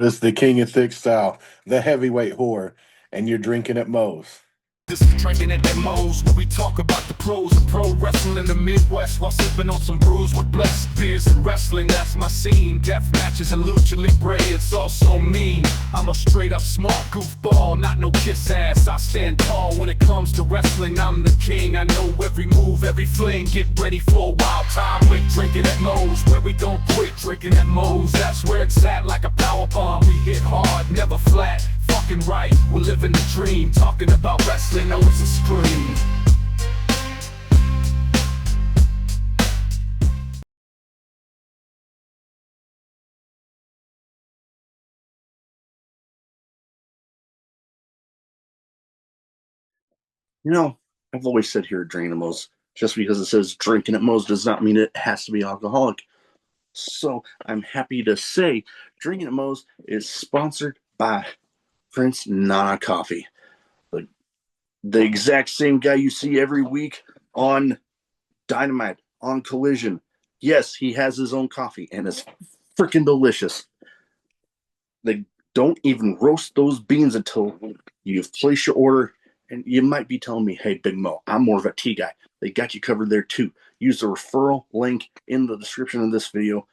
This is the King of Thicc Style, the heavyweight whore, and you're drinking at Moe's. This is Drinkin at Moe's, where we talk about the pros of pro wrestling in the Midwest while sipping on some brews with blessed beers and wrestling. That's my scene. Death matches and lucha libre, it's all so mean. I'm a straight up smart goofball, not no kiss ass. I stand tall when it comes to wrestling. I'm the king. I know every move, every fling. Get ready for a wild time with Drinkin at Moe's, where we don't quit. Drinkin at Moe's, that's where it's at, like a power bomb. We hit hard, never flat. Fucking right, we're living the dream. Talking about wrestling, know it's a scream. You know, I've always said here at Drinkinatmos, just because it says drinking at Moe's does not mean it has to be alcoholic. So I'm happy to say Drinking at Moe's is sponsored by Prince Nana Coffee. The exact same guy you see every week on Dynamite, on Collision. Yes, he has his own coffee, and it's freaking delicious. They don't even roast those beans until you've placed your order. And you might be telling me, hey, Big Mo, I'm more of a tea guy. They got you covered there too. Use the referral link in the description of this video.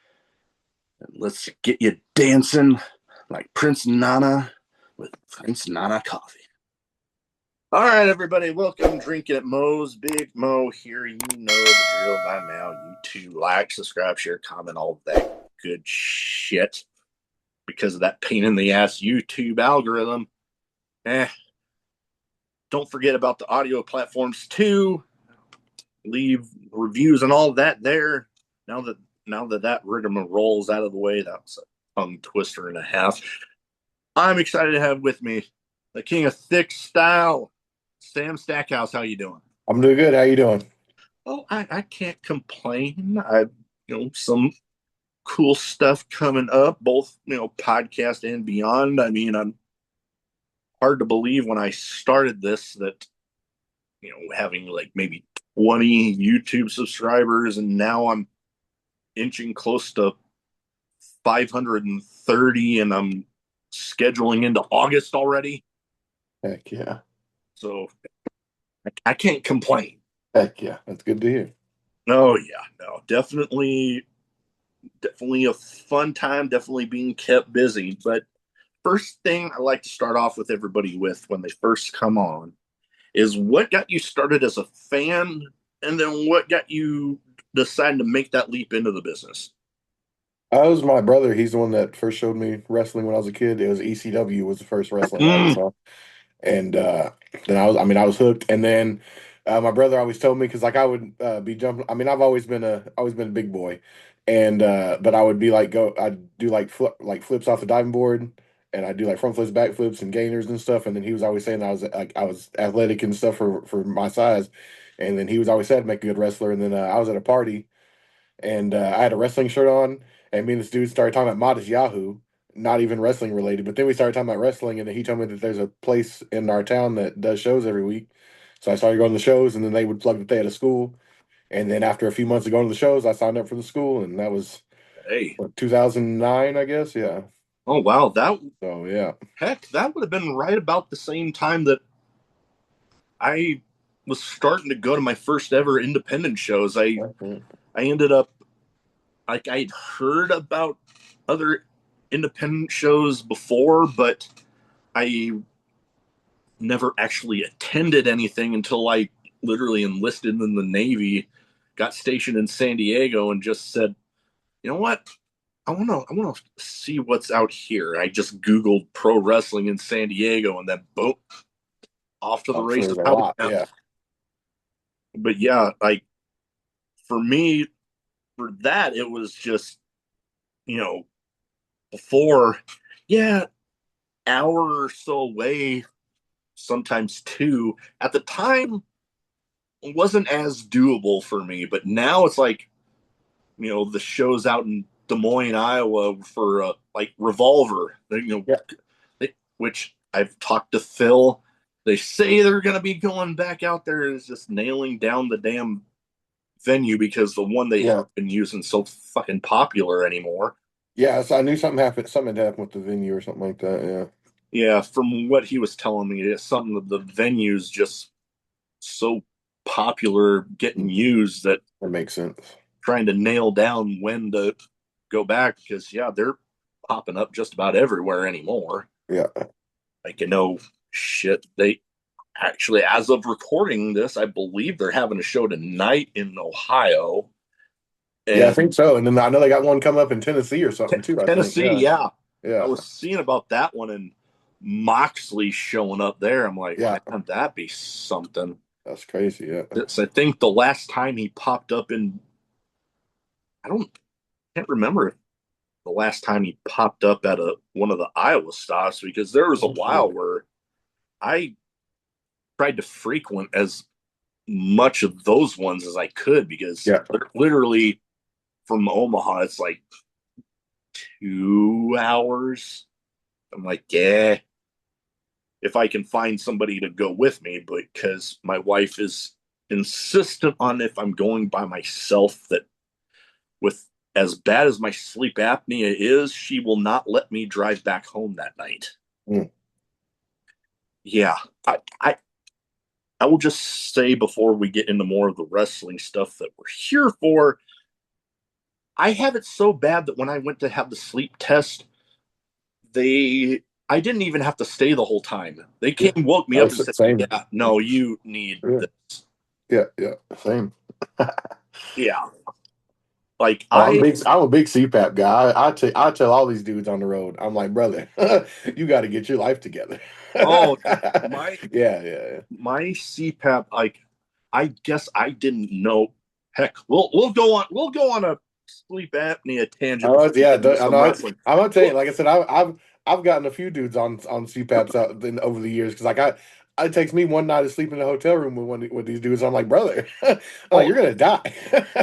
And let's get you dancing like Prince Nana with Prince Nana Coffee. All right, everybody, welcome Drinking at Moe's. Big Mo here. You know the drill by now. YouTube, like, subscribe, share, comment, all that good shit. Because of that pain in the ass YouTube algorithm. Don't forget about the audio platforms too. Leave reviews and all that there. Now that rigmarole's out of the way, that was a tongue twister and a half. I'm excited to have with me the King of Thicc Style, TheSamStackhouse. How you doing? I'm doing good. How you doing? Oh, I can't complain. Some cool stuff coming up, both podcast and beyond. I mean, I'm hard to believe when I started this that having like maybe 20 YouTube subscribers, and now I'm inching close to 530, and I'm scheduling into August already. Heck yeah. So I can't complain. Heck yeah. That's good to hear. Oh yeah, no, definitely a fun time, definitely being kept busy. But first thing I like to start off with everybody with when they first come on is what got you started as a fan, and then what got you decided to make that leap into the business. It was my brother. He's the one that first showed me wrestling when I was a kid. It was ECW was the first wrestling I ever saw. And then I was hooked. And then my brother always told me, because like I would be jumping. I mean, I've always been a big boy, and but I would be like I'd do like flips off the diving board, and I'd do like front flips, back flips, and gainers and stuff. And then he was always saying I was athletic and stuff for my size. And then he was always said to make a good wrestler. And then I was at a party, and I had a wrestling shirt on, and me and this dude started talking about Modest Yahoo, not even wrestling related. But then we started talking about wrestling, and then he told me that there's a place in our town that does shows every week. So I started going to the shows, and then they would plug that they had a school. And then after a few months of going to the shows, I signed up for the school, and that was 2009, I guess. Yeah. Oh wow, yeah. Heck, that would have been right about the same time that I was starting to go to my first ever independent shows. I ended up, like, I'd heard about other independent shows before, but I never actually attended anything until I literally enlisted in the Navy, got stationed in San Diego, and just said, you know what? I want to see what's out here. I just Googled pro wrestling in San Diego, and then boom, off to the races. Yeah. But yeah, like for me, for that, it was just, before, hour or so away, sometimes two. At the time, it wasn't as doable for me, but now it's like, the shows out in Des Moines, Iowa for like Revolver, which I've talked to Phil. They say they're going to be going back out there, and it's just nailing down the damn venue because the one they have been using so fucking popular anymore. Yeah, so I knew something happened. Something had happened with the venue or something like that. Yeah, Yeah, from what he was telling me, it's something that the venue's just so popular getting mm, used that that makes sense. trying to nail down when to go back because yeah, they're popping up just about everywhere anymore. Yeah, Like shit, they actually, as of recording this, I believe they're having a show tonight in Ohio yeah, I and think so. And then I know they got one coming up in Tennessee or something too. I think. Tennessee. Yeah, Yeah, I yeah, was seeing about that one and Moxley showing up there. I'm like, yeah. man, that'd be something. That's crazy. Yeah, I think the last time he popped up in, I don't can't remember the last time he popped up at a one of the Iowa stops because there was a while where I tried to frequent as much of those ones as I could because yeah. literally from Omaha it's like 2 hours. I'm like, yeah, if I can find somebody to go with me, because my wife is insistent on if I'm going by myself that with as bad as my sleep apnea is, she will not let me drive back home that night. Mm. Yeah, I will just say before we get into more of the wrestling stuff that we're here for, I have it so bad that when I went to have the sleep test, they I didn't even have to stay the whole time. They Yeah. came, woke me Oh, up and said, same. "Yeah, no, you need Yeah, this." yeah, yeah. Same. Yeah, like Oh, I I'm a big CPAP guy. I tell all these dudes on the road. I'm like, brother, you got to get your life together. oh Yeah, my yeah, my CPAP, like I guess I didn't know. Heck, we'll go on a sleep apnea tangent before we yeah. get into I some know. wrestling. I'm gonna tell you. Well, Like I said, I've gotten a few dudes on CPAPs over the years because it takes me one night to sleep in a hotel room with these dudes. I'm like, brother, I'm like, oh you're gonna die.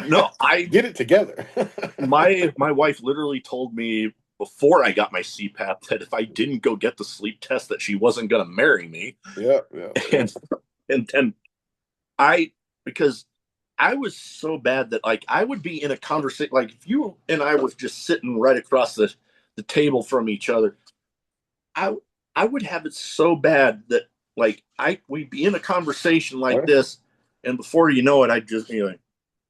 no, I Get it together. my wife literally told me before I got my CPAP that if I didn't go get the sleep test that she wasn't going to marry me. Yeah, yeah, yeah. And then I because I was so bad that like I would be in a conversation like if you and I were just sitting right across the table from each other, I I would have it so bad that like I we'd be in a conversation like Okay. this and before you know it I'd just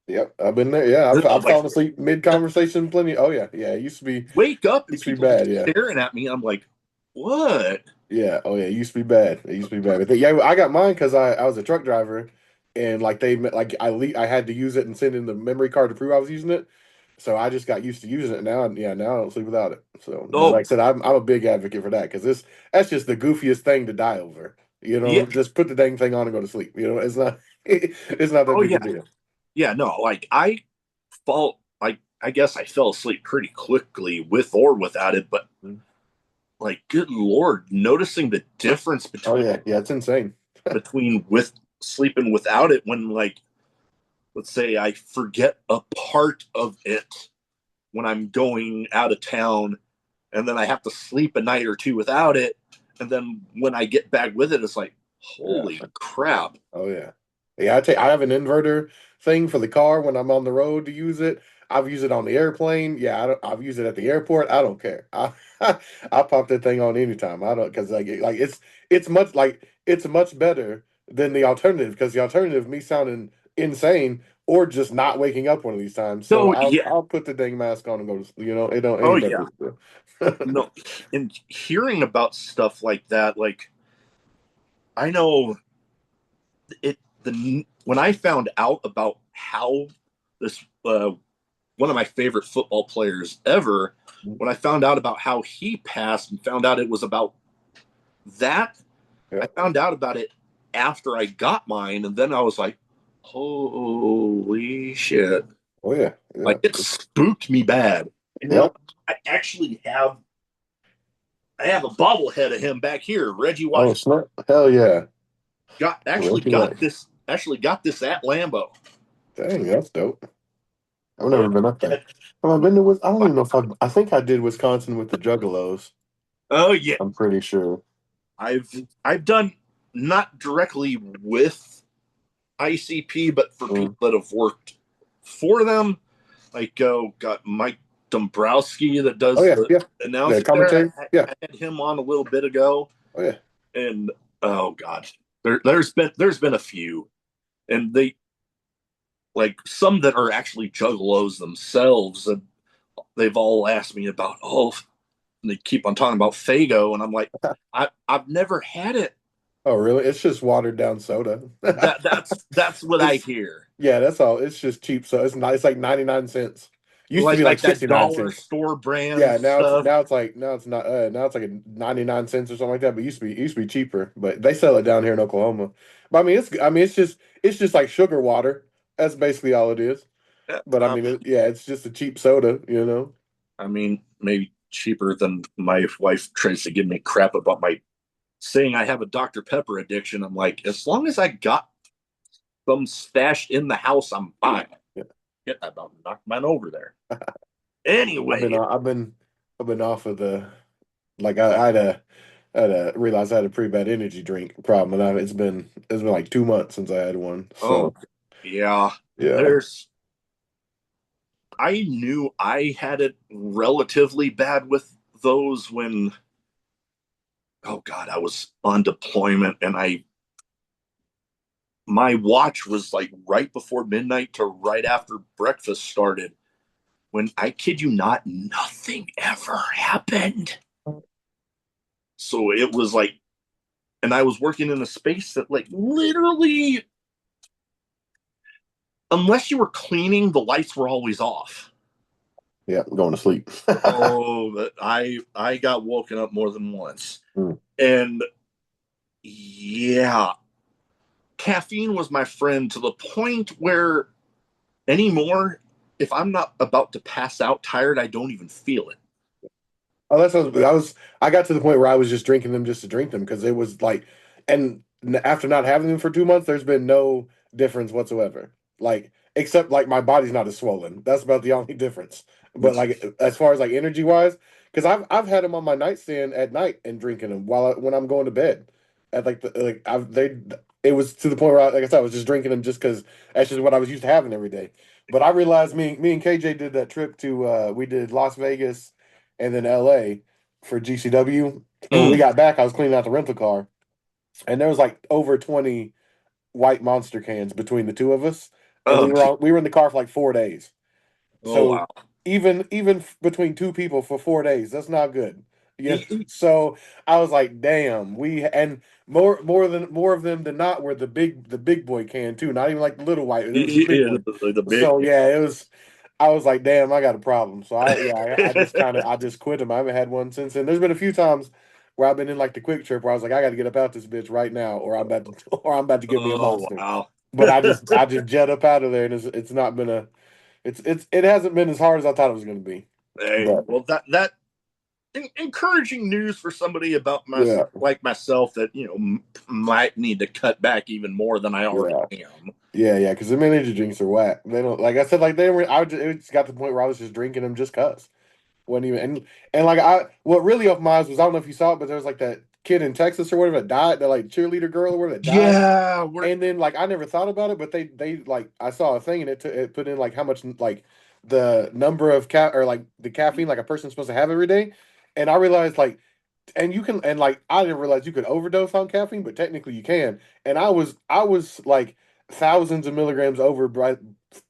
Yep, I've been there. Yeah, I've like fallen asleep mid conversation plenty. Oh yeah, yeah. It wake up and used to be people just bad. Yeah, staring at me. I'm like, what? yeah. Oh yeah, it used to be bad. It used to be bad. But yeah, I got mine because I was a truck driver, and like I had to use it and send in the memory card to prove I was using it. So I just got used to using it. Now I don't sleep without it. So, but Oh like I said, I'm a big advocate for that because that's just the goofiest thing to die over. You know, yeah. just put the dang thing on and go to sleep. You know, it's not it's not that Oh big a yeah. deal. Yeah. No. Like I guess I fell asleep pretty quickly with or without it, but Mm. like, good lord, noticing the difference Oh between yeah, yeah. It's insane. with sleeping without it when like let's say I forget a part of it when I'm going out of town and then I have to sleep a night or two without it. And then when I get back with it, it's like, Yeah. holy crap. Oh yeah, yeah. I have an inverter thing for the car when I'm on the road to use it. I've used it on the airplane. Yeah, I've used it at the airport. I don't care. I pop that thing on anytime. I don't because it's much better than the alternative because the alternative me sounding insane or just not waking up one of these times. So So yeah. I'll put the dang mask on and go to it don't Oh ain't that yeah. big a deal. No. And hearing about stuff like that, like I know it the when I found out about how this one of my favorite football players ever, when I found out about how he passed and found out it was about that, I Yeah. found out about it after I got mine, and then I was like, holy shit. Oh yeah. Yeah. Like it spooked me bad. And you know, Yep. I have a bobblehead of him back here. Reggie Oh White snap! Hell yeah. Ricky White. actually got this at Lambeau. Dang, that's dope. I've Oh never been up there. yeah. Have I been to I don't even know if I think I did Wisconsin with the Juggalos. Oh yeah. I'm pretty sure. I've I've done not directly with ICP, but for people Mm, that have worked for them. Like got Mike Dombrowski that Oh does yeah, the yeah. The announcing there. commentary. Yeah. I had him on a little bit ago, Oh yeah. and oh god, there's been a few, and they like some that are actually juggalos themselves, and they've all asked me about and they keep on talking about Fago, and I'm like, I've never had it. Oh really? It's just watered down soda. That's what I It's hear. yeah, that's all. It's just cheap. So it's not. It's like 99 cents. Used to be like Like that 69 cents. dollar store brand Yeah, stuff. now it's not now it's like a 99 cents or something like that. But it used to be cheaper. But they sell it down here in Oklahoma. But I mean it's just like sugar water. That's basically all it is. But I Um, mean yeah, it's just a cheap soda. You know. I mean, maybe cheaper than my wife tries to give me crap about my saying I have a Dr. Pepper addiction. I'm like, as long as I got some stashed in the house, I'm fine. Yeah. Get that about knock mine over there. Anyway, I've been I've been off of the like I had a realized I had a pretty bad energy drink problem, and it's been like 2 months since I had one. oh So yeah, yeah, there's I knew I had it relatively bad with those when oh god, I was on deployment and I my watch was like right before midnight to right after breakfast started. When I kid you not, nothing ever happened. So it was like, and I was working in a space that, like, literally, unless you were cleaning, the lights were always off. yeah, I'm going to sleep. Oh, I got woken up more than once, Mm. and yeah, caffeine was my friend to the point where anymore, if I'm not about to pass out tired, I don't even feel it. Oh, that sounds. I got to the point where I was just drinking them just to drink them because it was like, and after not having them for 2 months, there's been no difference whatsoever. Like, except like my body's not as swollen. That's about the only difference. But like as far as like energy wise, because I've had them on my nightstand at night and drinking them when I'm going to bed. At like I've they it was to the point where like I said I was just drinking them just because that's just what I was used to having every day. But I realized me and KJ did that trip to we did Las Vegas and then LA for GCW. And when we Mm. got back, I was cleaning out the rental car, and there was like over 20 white monster cans between the two of us. And Oh, we were in the car for like 4 days. oh So wow. even between two people for 4 days, that's not good. Yeah. So I was like, damn, we and more of them than not were the big boy can too. Not even like the little white. It was the big Yeah, one. the big. So yeah, it was. I was like, damn, I got a problem. So I just I just quit them. I haven't had one since then. There's been a few times where I've been in like the quick trip where I was like, I got to get up out this bitch right now, or I'm about to give me a Oh monster. wow. But I just jet up out of there, and it's not been a it hasn't been as hard as I thought it was going to be. Hey, But well, that encouraging news for somebody about yeah, like myself that might need to cut back even more than I already yeah, am. yeah. Because the energy drinks are whack. They don't like I said like they were. It just got to the point where I was just drinking them just cause. Wasn't even and like what really opened my eyes was I don't know if you saw it, but there was like that kid in Texas or whatever that died, that like cheerleader girl or whatever that died. Yeah, we're And then like I never thought about it, but they like I saw a thing and it put in like how much like the number of or like the caffeine like a person's supposed to have every day, and I realized like and you can and like I didn't realize you could overdose on caffeine, but technically you can. And I was like thousands of milligrams over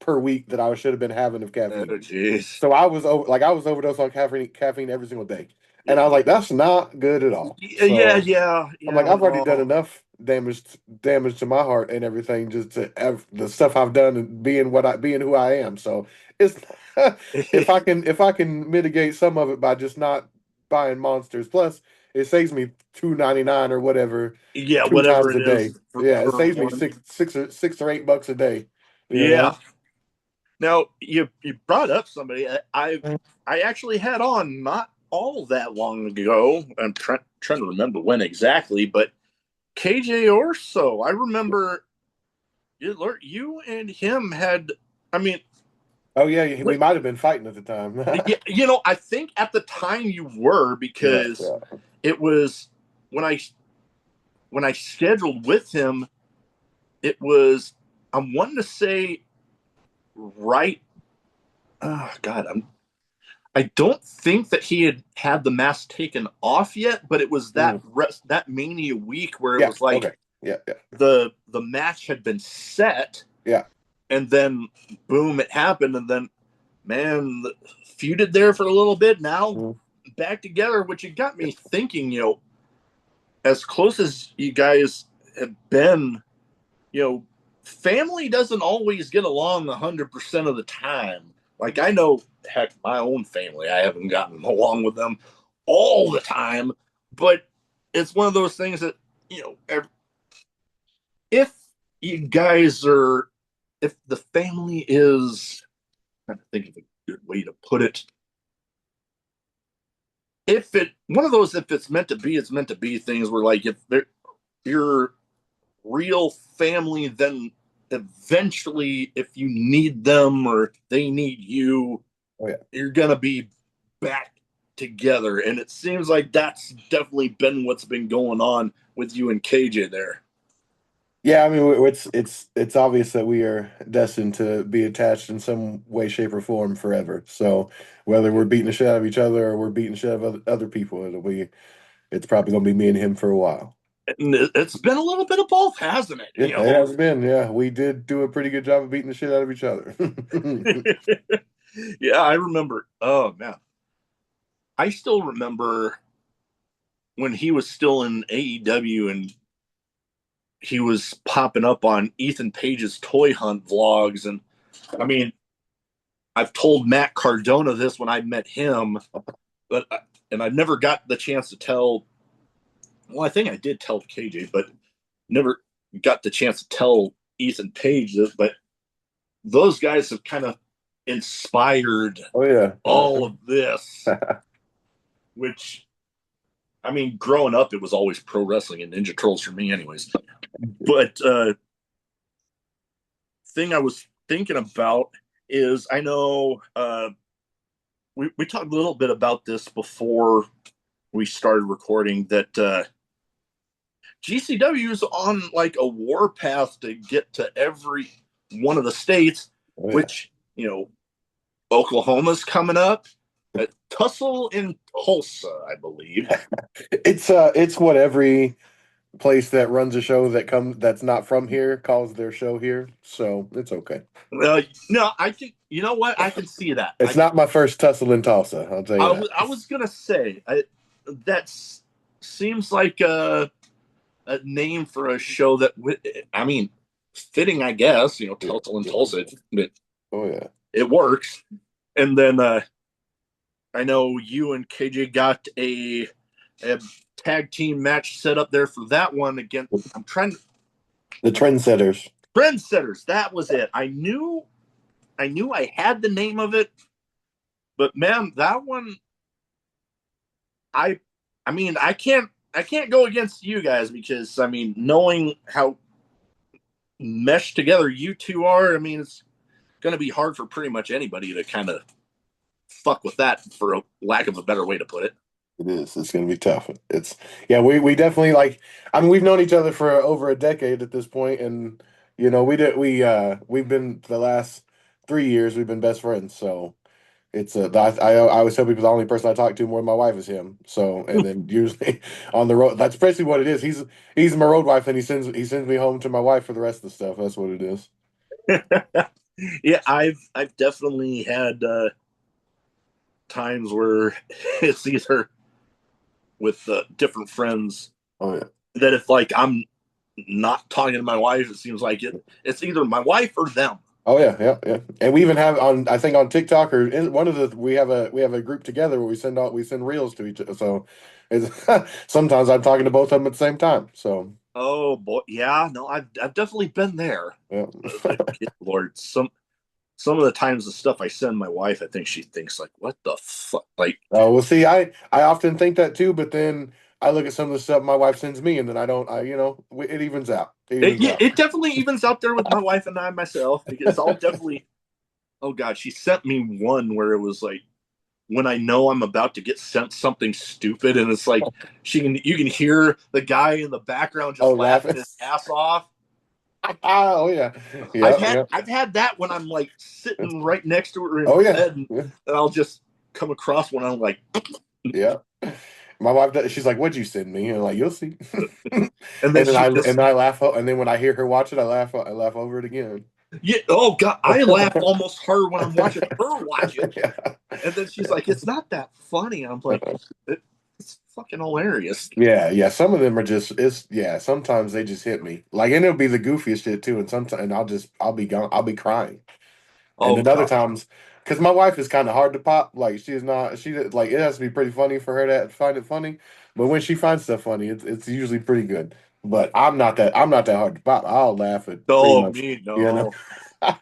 per week that I should have been having of caffeine. jeez. So I was overdosed on caffeine every single day, and I was Yeah, like, that's not good at all. yeah, So yeah, I'm like, yeah. I've already done No. enough damage to my heart and everything just to have the stuff I've done and being who I am. So it's if I can mitigate some of it by just not buying monsters, plus it saves me $2.99 or whatever Yeah, two whatever times it a day. is Yeah, it per saves me one. six or $8 a day. You Yeah. know. Now you brought up somebody I actually had on not all that long ago. I'm trying to remember when exactly, but KJ Orso. I remember you and him had. I mean, Oh yeah, we might have been fighting at the time. I think at the time you were Yeah, because yeah. it was when I scheduled with him. It was I'm wanting to say right. Oh God, I don't think that he had the mask taken off yet, but it was that that Mania week where it Yeah. was like Okay. Yeah. Yeah. the match had been set, Yeah. and then boom, it happened, and then man, feuded there for a little bit. Now Mm. back together, which it got me thinking. As close as you guys have been, family doesn't always get along 100% of the time. Like I know, heck, my own family, I haven't gotten along with them all the time, but it's one of those things that you know, if you guys are, if the family is, I'm trying to think of a good way to put it. If it one of those, if it's meant to be, it's meant to be things where like if you're real family, then eventually, if you need them or they need you, Oh yeah. you're going to be back together. And it seems like that's definitely been what's been going on with you and KJ there. Yeah, I mean, it's obvious that we are destined to be attached in some way, shape, or form forever. So whether we're beating the shit out of each other or we're beating the shit out of other people, it's probably gonna be me and him for a while. And it's been a little bit of both, hasn't it? Yeah, it has been. Yeah, we did do a pretty good job of beating the shit out of each other. Yeah, I remember. Oh man, I still remember when he was still in AEW and he was popping up on Ethan Page's toy hunt vlogs. And I mean, I've told Matt Cardona this when I met him, but and I never got the chance to tell. Well, I think I did tell KJ, but never got the chance to tell Ethan Page this. But those guys have kind of inspired Oh yeah. all of this, which I mean, growing up, it was always pro wrestling and Ninja Turtles for me, anyways. But thing I was thinking about is I know we talked a little bit about this before we started recording that GCW is on like a warpath to get to every one of the states, Oh, yeah. which, Oklahoma's coming up. Tussle in Tulsa, I believe. It's what every place that runs a show that's not from here calls their show here, so it's okay. No, I can. You know what? I can see that. It's not my first tussle in Tulsa, I'll tell you that. I was gonna say that seems like a name for a show that I mean, fitting, I guess. Tussle and Tulsa. Oh yeah, it works. And then I know you and KJ got a tag team match set up there for that one again. I'm trying to. The Trendsetters. Trendsetters. That was it. I knew I had the name of it, but man, that one. I mean, I can't go against you guys because I mean, knowing how meshed together you two are, I mean, it's going to be hard for pretty much anybody to kind of fuck with that, for a lack of a better way to put it. It is. It's going to be tough. Yeah, we definitely I mean, we've known each other for over a decade at this point, and we've been the last 3 years we've been best friends. So I always tell people the only person I talk to more than my wife is him. So and then usually on the road, that's basically what it is. He's my road wife, and he sends me home to my wife for the rest of the stuff. That's what it is. Yeah, I've definitely had times where it's either with different friends. Oh yeah. That if like I'm not talking to my wife, it seems like it's either my wife or them. Oh yeah, yeah, yeah. And we even have I think on TikTok or in one of the we have a group together where we send reels to each other. So it's, sometimes I'm talking to both of them at the same time. So oh boy, yeah, no, I've definitely been there. yeah. Lord, some of the times the stuff I send my wife, I think she thinks like, what the fuck? Like, Oh well, see, I often think that too, but then I look at some of the stuff my wife sends me, and then I don't. It evens out. it definitely evens out there with my wife and I myself, because I'll definitely. Oh God, she sent me one where it was like, when I know I'm about to get sent something stupid, and it's like you can hear the guy in the background just laughing his ass off. Oh yeah, I've had that when I'm like sitting right next to her in bed, and I'll just come across one, I'm like, Yeah. My wife does, she's like, "What'd you send me?" And I'm like, "You'll see." And and then then she just, I laugh, and then when I hear her watch it, I laugh over it again. yeah, oh God, I laugh almost harder when I'm watching her watch it. Yeah. And then she's like, it's not that funny. I'm like, it's fucking hilarious. Yeah, yeah. Some of them are just yeah. Sometimes they just hit me like, and it'll be the goofiest shit too. And sometimes, and I'll be gone. I'll be crying. And Oh then other God. times, because my wife is kind of hard to pop. Like she's not. She like it has to be pretty funny for her to find it funny. But when she finds stuff funny, it's usually pretty good. But I'm not that hard to pop. I'll laugh at pretty No, much. me, You know. no.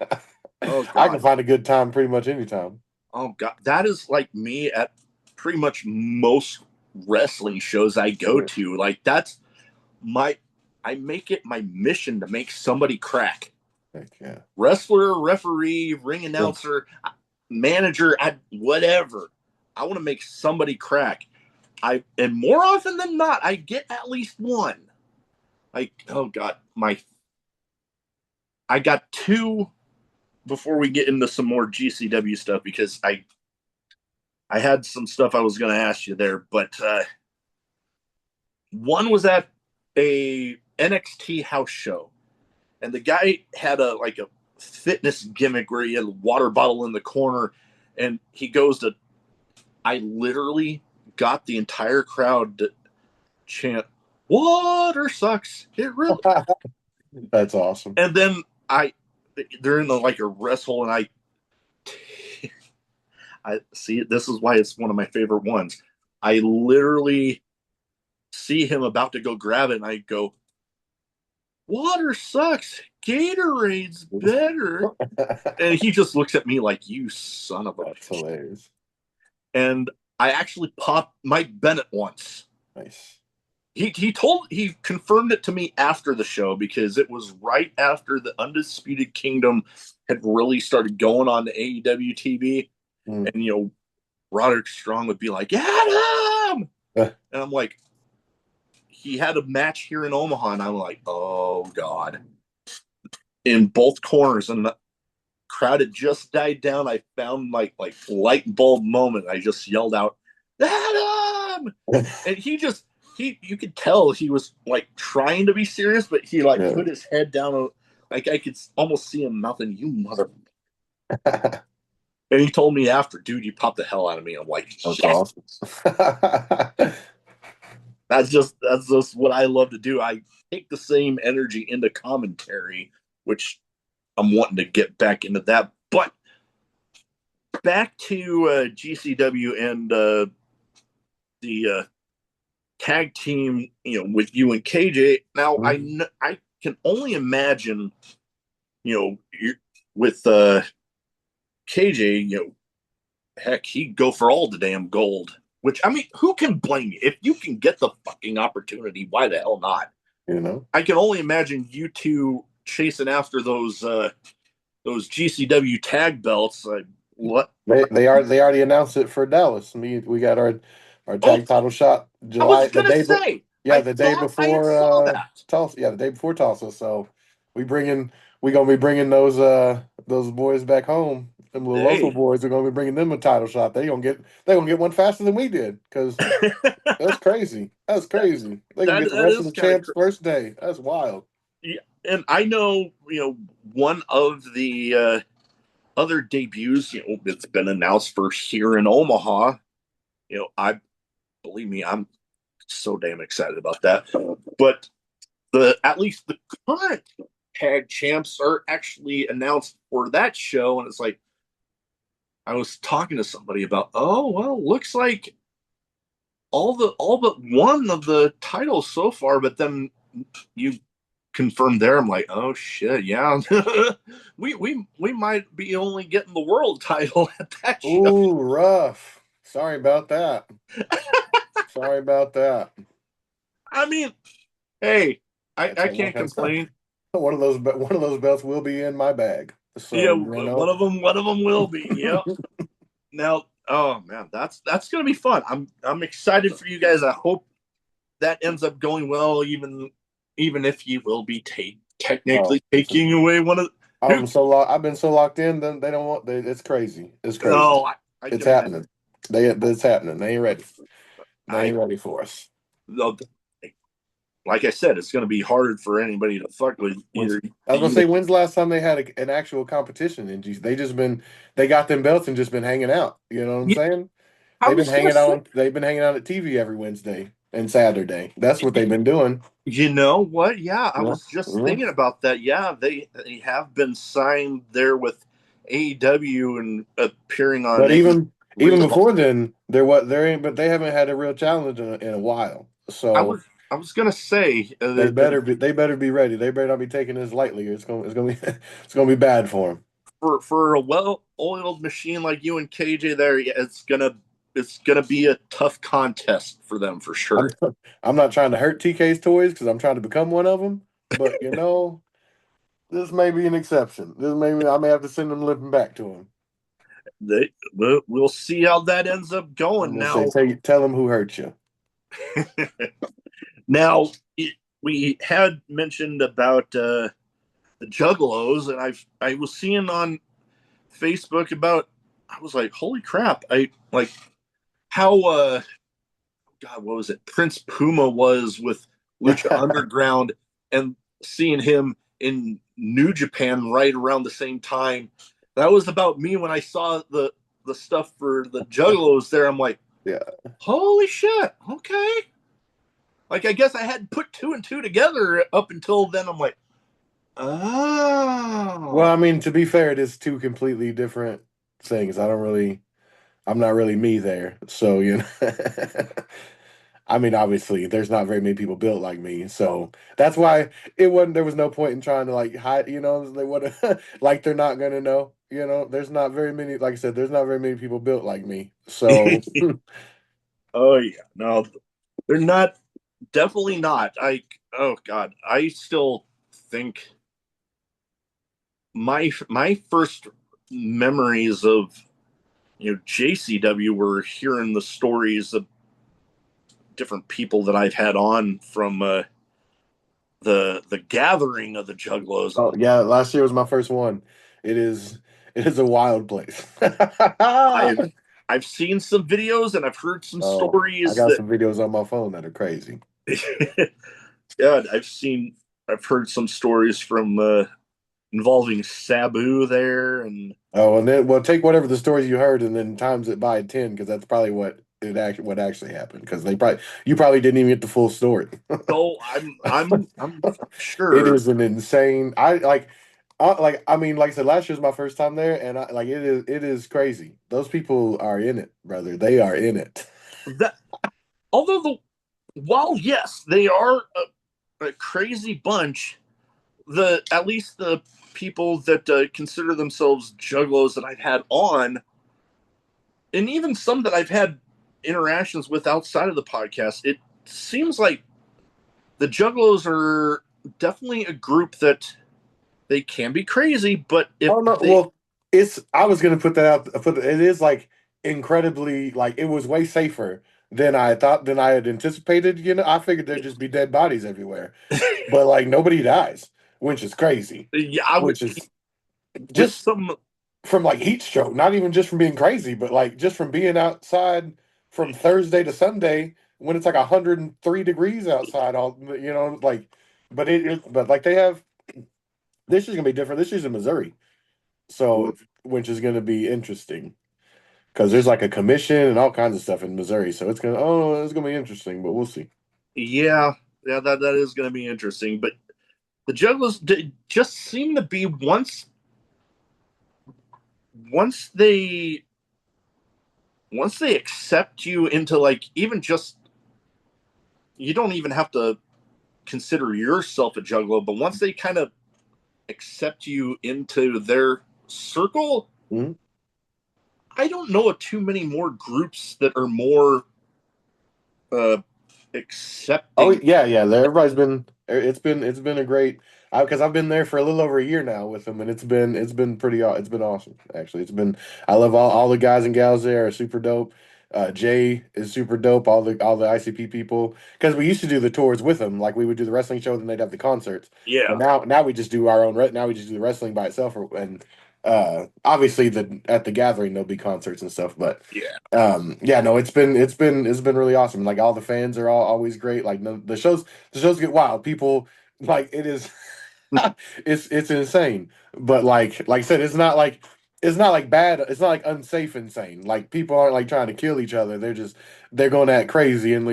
Oh I can God. find a good time pretty much anytime. Oh God. That is like me at pretty much most wrestling shows I go Yeah. to. Like that's my I make it my mission to make somebody crack. Heck yeah. Wrestler, referee, ring Yeah. announcer, manager, whatever. I want to make somebody crack. And more often than not, I get at least one. Like, oh God, I got two before we get into some more GCW stuff because I had some stuff I was going to ask you there, but one was at a NXT house show, and the guy had a fitness gimmick where he had a water bottle in the corner, and he goes to. I literally got the entire crowd to chant, "Water sucks." It really. That's awesome. And then they're in a rest hole, and I see it. This is why it's one of my favorite ones. I literally see him about to go grab it, and I go, "Water sucks. Gatorade's better." And he just looks at me like, "You son of a." That's hilarious. And I actually popped Mike Bennett once. Nice. He confirmed it to me after the show because it was right after the Undisputed Kingdom had really started going on the AEW TV, Mm. and Roderick Strong would be like, "Adam," and I'm like, he had a match here in Omaha, and I'm like, oh God, in both corners, and the crowd had just died down. I found like light bulb moment. I just yelled out, "Adam!" And you could tell he was like trying to be serious, but he like Yeah. put his head down, like I could almost see him mouthing, "You mother." And he told me after, "Dude, you popped the hell out of me." I'm like, That's yes. awesome. That's just what I love to do. I take the same energy into commentary, which I'm wanting to get back into that. But back to GCW and the tag team, with you and KJ. Now I can only imagine, with KJ, heck, he'd go for all the damn gold. Which, I mean, who can blame you? If you can get the fucking opportunity, why the hell not? I can only imagine you two chasing after those GCW tag belts. What? They already announced it for Dallas. We got our Oh, tag title shot I was July the gonna day say. yeah, I the day thought I before saw that. Tulsa. Yeah, the day before Tulsa. So we gonna be bringing those boys back home. Them little local Hey, boys are gonna be bringing them a title shot. They gonna get one faster than we did because that's crazy. That's crazy. They gonna get the that rest of is the kind of champs first day. That's wild. yeah. And I know, one of the other debuts, that's been announced for here in Omaha. I believe me, I'm so damn excited about that. But at least the current tag champs are actually announced for that show, and it's like I was talking to somebody about. Oh well, looks like all but one of the titles so far, but then you confirmed there. I'm like, oh shit, yeah, we might be only getting the world title at that show. Ooh, rough. Sorry about that. Sorry about that. I mean, hey, That's I can't complain. one of those belts will be in my bag. Yeah, So one of them will be. Yeah. Now, oh man, that's gonna be fun. I'm excited for you guys. I hope that ends up going well, even if you will be oh, technically taking away one of. Dude, I've been so locked in. Then they don't want. It's crazy. It's crazy. oh, I It's can imagine. happening. That's happening. They ain't ready. They I ain't ready for us. like I said, it's going to be hard for anybody to fuck with When's either I was gonna you. say, when's the last time they had an actual competition? And they got them belts and just been hanging out. You know what I'm Yeah, saying? I was going to say, They've been hanging out at TV every Wednesday and Saturday. That's what they've been doing. you know what? Yeah, I Yeah. was just Yeah. thinking about that. Yeah, they have been signed there with AEW and appearing on But a even real. before then, there ain't but they haven't had a real challenge in a while. I So was I was going to say that they better be ready. They better not be taking this lightly. It's gonna be it's gonna be bad for them. for a well-oiled machine like you and KJ there, yeah, it's gonna be a tough contest for them for I'm sure. I'm not trying to hurt TK's toys because I'm trying to become one of them. But this may be an exception. I may have to send them limping back to him. We'll see how that ends up I'm going. gonna say, Now, tell them who hurt you. now we had mentioned about the Juggalos, and I was seeing on Facebook about. I was like, holy crap! I like how God, what was it? Prince Puma was with Lucha Underground, and seeing him in New Japan right around the same time. That was about me when I saw the stuff for the Juggalos there. I'm like, Yeah. holy shit! Okay, like I guess I hadn't put two and two together up until then. I'm like, Well, I oh, mean, to be fair, it is two completely different things. I'm not really me there. So, I mean, obviously, there's not very many people built like me. So that's why there was no point in trying to like hide, they would like they're not gonna know, there's not very many, like I said, there's not very many people built like me. So, oh yeah, no, they're not. Definitely not. Oh god, I still think my first memories of JCW were hearing the stories of different people that I've had on from the gathering of the Juggalos. I'm oh like, yeah, last year was my first one. It is, it is a wild place. I've I've seen some videos and I've heard some Oh, I stories got that some videos on my phone that are crazy. God, I've heard some stories from involving Sabu there and Oh, and then well, take whatever the stories you heard and then times it by 10 because that's probably what actually happened because you probably didn't even get the full story. so I'm It sure is an insane. I mean, like I said, last year was my first time there, and it is crazy. Those people are in it, brother. They are in it. that although while yes, they are a crazy bunch, the at least the people that consider themselves juggalos that I've had on, and even some that I've had interactions with outside of the podcast, it seems like the juggalos are definitely a group that they can be crazy, but if Oh no, they well, it's. I was gonna put that out. It is like incredibly like it was way safer than I had anticipated. I figured there'd just be dead bodies everywhere, but like nobody dies, which is crazy. yeah, I would Which is with just some from like heat stroke, not even just from being crazy, but like just from being outside from Thursday to Sunday when it's like 103 degrees outside. Like, but like they have this is gonna be different. This is in Missouri, so which is gonna be interesting because there's like a commission and all kinds of stuff in Missouri. So it's gonna be interesting, but we'll see. yeah, yeah, that is going to be interesting, but the juggalos just seem to be once they once they accept you into like even just you don't even have to consider yourself a juggalo, but once they kind of accept you into their circle, Mhm. I don't know of too many more groups that are more uh, Oh accepting. yeah, yeah. Everybody's been. It's been a great. Because I've been there for a little over a year now with them, and it's been it's been awesome actually. I love all the guys and gals there are super dope. Jay is super dope. All the ICP people because we used to do the tours with them. Like we would do the wrestling show, then they'd have the concerts. Yeah, But now we just do our own. Now we just do the wrestling by itself, and Obviously the at the gathering there'll be concerts and stuff, but Yeah. yeah, no, it's been really awesome. Like all the fans are all always great. Like the shows get wild. People like it is it's insane. But like I said, it's not like bad. It's not like unsafe insane. Like people aren't like trying to kill each other. They're going at crazy and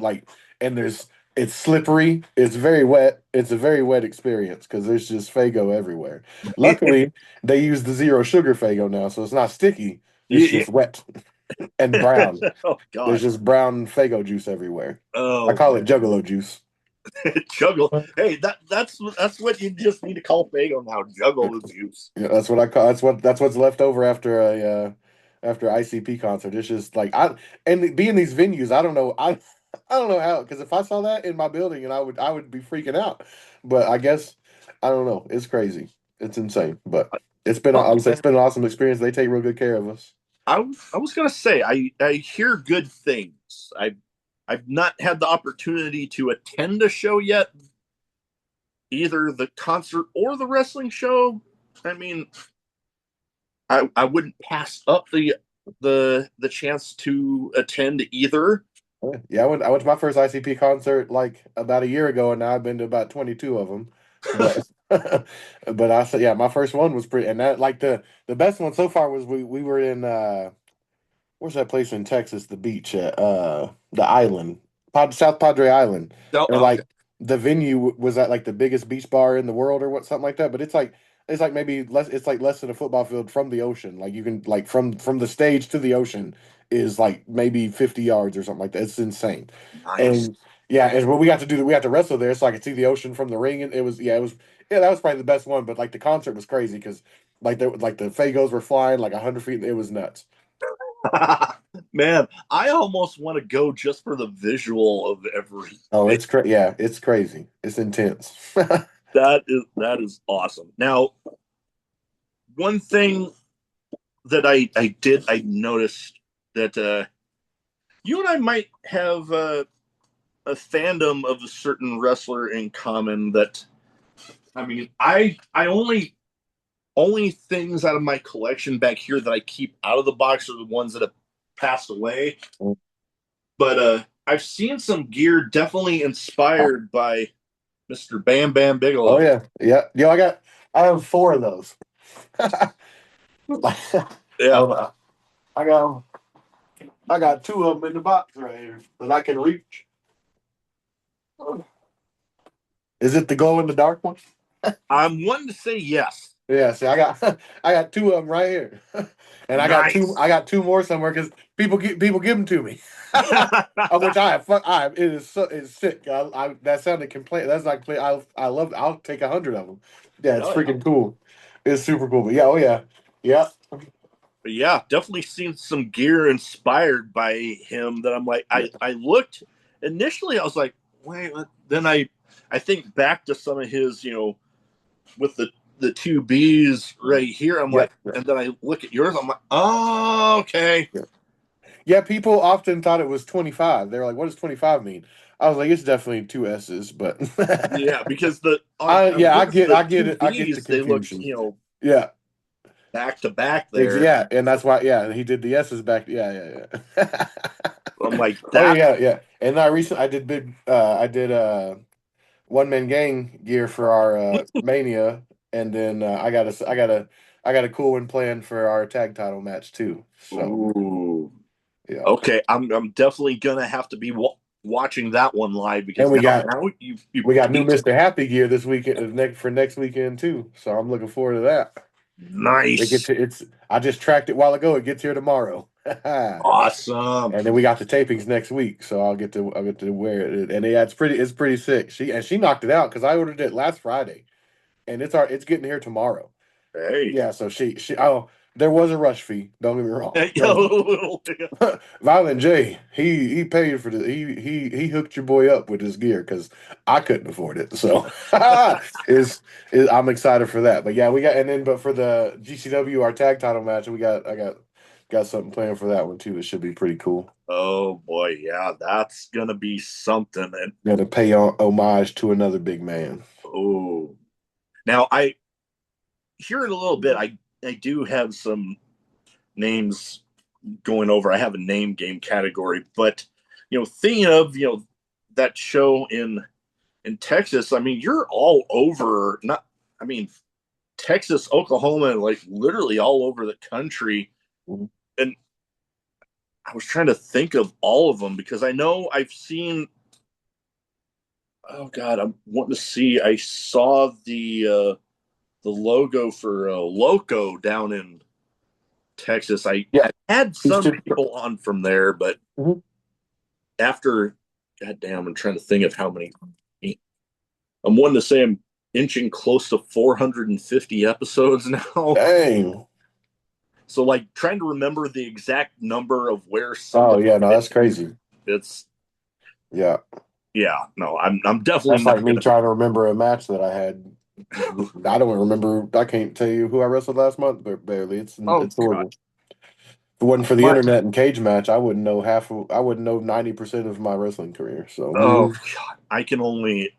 like and there's it's slippery. It's very wet. It's a very wet experience because there's just Fago everywhere. Luckily, they use the zero sugar Fago now, so it's not sticky. It's Yeah. just wet and brown. Oh There's gosh. just brown Fago juice everywhere. I Oh call it man. Juggalo juice. Juggle. Hey, that's what you just need to call Fago now. Juggle the juice. Yeah, that's what I call. That's what's left over after after ICP concert. It's just like and being these venues. I don't know. I don't know how because if I saw that in my building, and I would be freaking out. But I guess I don't know. It's crazy. It's insane. But I Oh, would say it's been an awesome experience. They take real good care of us. I was gonna say I hear good things. I've not had the opportunity to attend a show yet, either the concert or the wrestling show. I mean, I wouldn't pass up the chance to attend either. Yeah, I went to my first ICP concert like about a year ago, and now I've been to about 22 of them. But but I said, yeah, my first one was pretty, and that like the best one so far was we were in where's that place in Texas, the beach at the island, South Padre Island, Oh, and okay. like the venue was at like the biggest beach bar in the world or what something like that. But it's like maybe less. It's like less than a football field from the ocean. Like you can like from the stage to the ocean is like maybe 50 yards or something like that. It's insane. Nice. And yeah, and what we got to do, we got to wrestle there, so I could see the ocean from the ring. And it was that was probably the best one. But like the concert was crazy because like the Fagos were flying like 100 feet. It was nuts. Man, I almost want to go just for the visual of everything. Oh, yeah, it's crazy. It's intense. That is awesome. Now, one thing that I noticed that you and I might have a fandom of a certain wrestler in common. That I mean, I only things out of my collection back here that I keep out of the box are the ones that have passed away. But I've seen some gear definitely inspired by Mr. Bam Bam Oh Bigelow. yeah, yeah. Yo, I have four of those. Like, Yeah, hold on. I got I got two of them in the box right here that I can reach. Is it the glow in the dark one? I'm wanting to say yes. Yeah. See, I got two of them right here, and I got two. Nice. I got two more somewhere because people give them to me. Of which I have. It is it's sick. That sounded complaint. That's not complaint. I love. I'll take 100 of them. Yeah, it's Oh yeah. freaking cool. It's super cool. But yeah, oh yeah, yeah. But yeah, definitely seen some gear inspired by him that I'm like I looked initially I was like, wait, then I think back to some of his, with the two B's right here. I'm Yeah, like, and then I look at yours, I'm like, oh, okay. yeah. Yeah, people often thought it was 25. They were like, "What does 25 mean?" I was like, "It's definitely two S's," but Yeah, because the on, I on yeah, I his get the I get two it. I get the B's they look, confusion. Yeah, back to back there. yeah, and that's why he did the S's back. Yeah, yeah, yeah. I'm like Oh that. yeah, yeah. And I did one man gang gear for our Mania, and then I got a cool one planned for our tag title match too. So Ooh. yeah, Okay, I'm definitely gonna have to be watching that one live and because now you we got new paint Mister Happy gear this weekend next weekend too. So I'm looking forward to that. It gets nice, it's I just tracked it a while ago. It gets here tomorrow. awesome. And then we got the tapings next week, so I'll get to wear it. And yeah, it's pretty sick. She knocked it out because I ordered it last Friday, and it's getting here tomorrow. Hey, Yeah, so she there was a rush fee. Don't get me wrong. yo, Violent J, he paid for the he hooked your boy up with his gear because I couldn't afford it. So is I'm excited for that. But yeah, but for the GCW our tag title match, I got something planned for that one too. It should be pretty cool. oh boy, yeah, that's gonna be something. And Got to pay homage to another big man. oh, now I here in a little bit, do have some names going over. I have a name game category, but thinking of that show in Texas. I mean, you're all over. Not, I mean, Texas, Oklahoma, like literally all over the country. Mhm. And I was trying to think of all of them because I know I've seen. Oh God, I'm wanting to see. I saw the logo for Loco down in Texas. Yeah, I had he's some too. people on from there, but Mhm. after, goddamn, I'm trying to think of how many. I'm wanting to say I'm inching close to 450 episodes now. Dang. So, like, trying to remember the exact number of where some Oh of yeah, no, it, that's crazy. it's Yeah, yeah, no, I'm definitely that's not like me gonna be. trying to remember a match that I had. I don't remember. I can't tell you who I wrestled last month, but barely. Oh It's God, horrible. If it wasn't for the my internet and cage match, I wouldn't know I wouldn't know 90% of my wrestling career. So, oh God, I can only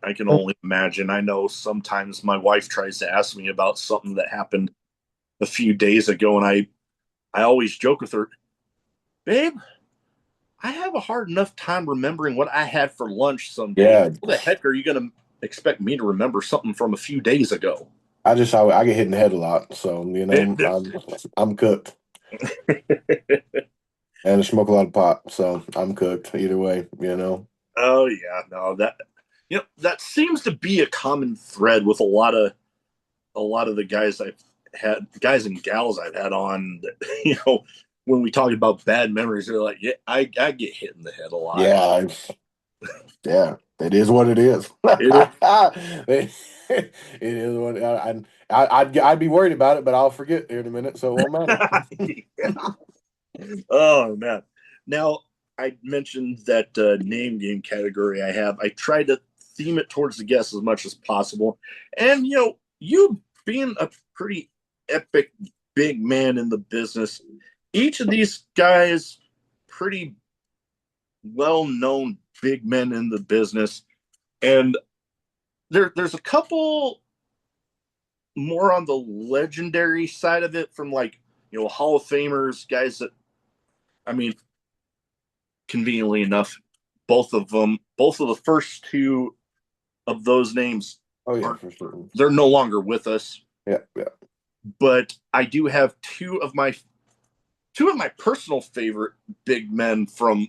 imagine. I know sometimes my wife tries to ask me about something that happened a few days ago, and I always joke with her, babe, I have a hard enough time remembering what I had for lunch some days. yeah, How the heck are you going to expect me to remember something from a few days ago? I get hit in the head a lot, so I'm cooked, and I smoke a lot of pot, so I'm cooked either way. Oh yeah, no, that seems to be a common thread with a lot of the guys and gals I've had on. That, when we talk about bad memories, they're like, yeah, I get hit in the head a lot. Yeah, yeah, it is what it is. It, It is what I'd be worried about it, but I'll forget here in a minute, so it won't matter. yeah. Oh man. Now I mentioned that name game category I have. I tried to theme it towards the guests as much as possible, and you being a pretty epic big man in the business, each of these guys pretty well-known big men in the business, and there's a couple more on the legendary side of it from like Hall of Famers, guys that I mean, conveniently enough, both of the first two of those names Oh yeah, are for sure. they're no longer with us. Yeah, yeah. But I do have two of my personal favorite big men from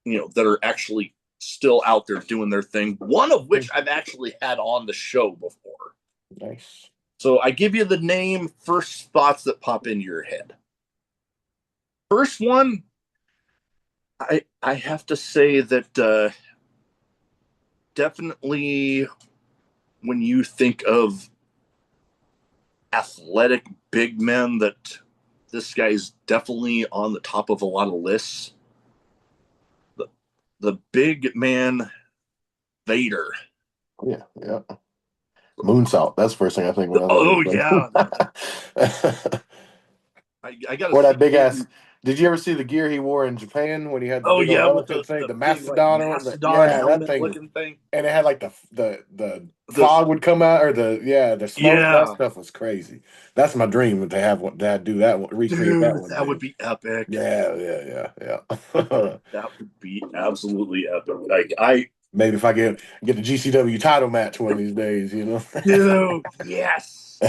that are actually still out there doing their thing. One of which I've actually had on the show before. Nice. So I give you the name, first thoughts that pop into your head. First one, I have to say that definitely when you think of athletic big men, that this guy's definitely on the top of a lot of lists. The, the big man Vader. Yeah, yeah. Moonsault. That's the first thing I think when I Oh think yeah, of I got to or see that big him. ass. Did you ever see the gear he wore in Japan when he had the Oh big old yeah, with elephant the thing, the the big like mastodon or mastodon yeah, that helmet thing, looking thing. and it had like the The fog would come out or the smoke. That Yeah, stuff was crazy. That's my dream to have one, to do that one, recreate that dude, one that day. would be epic. Yeah, yeah, yeah, yeah. That would be absolutely epic. Like I Maybe if I get the GCW title match one of these days. Dude, yes.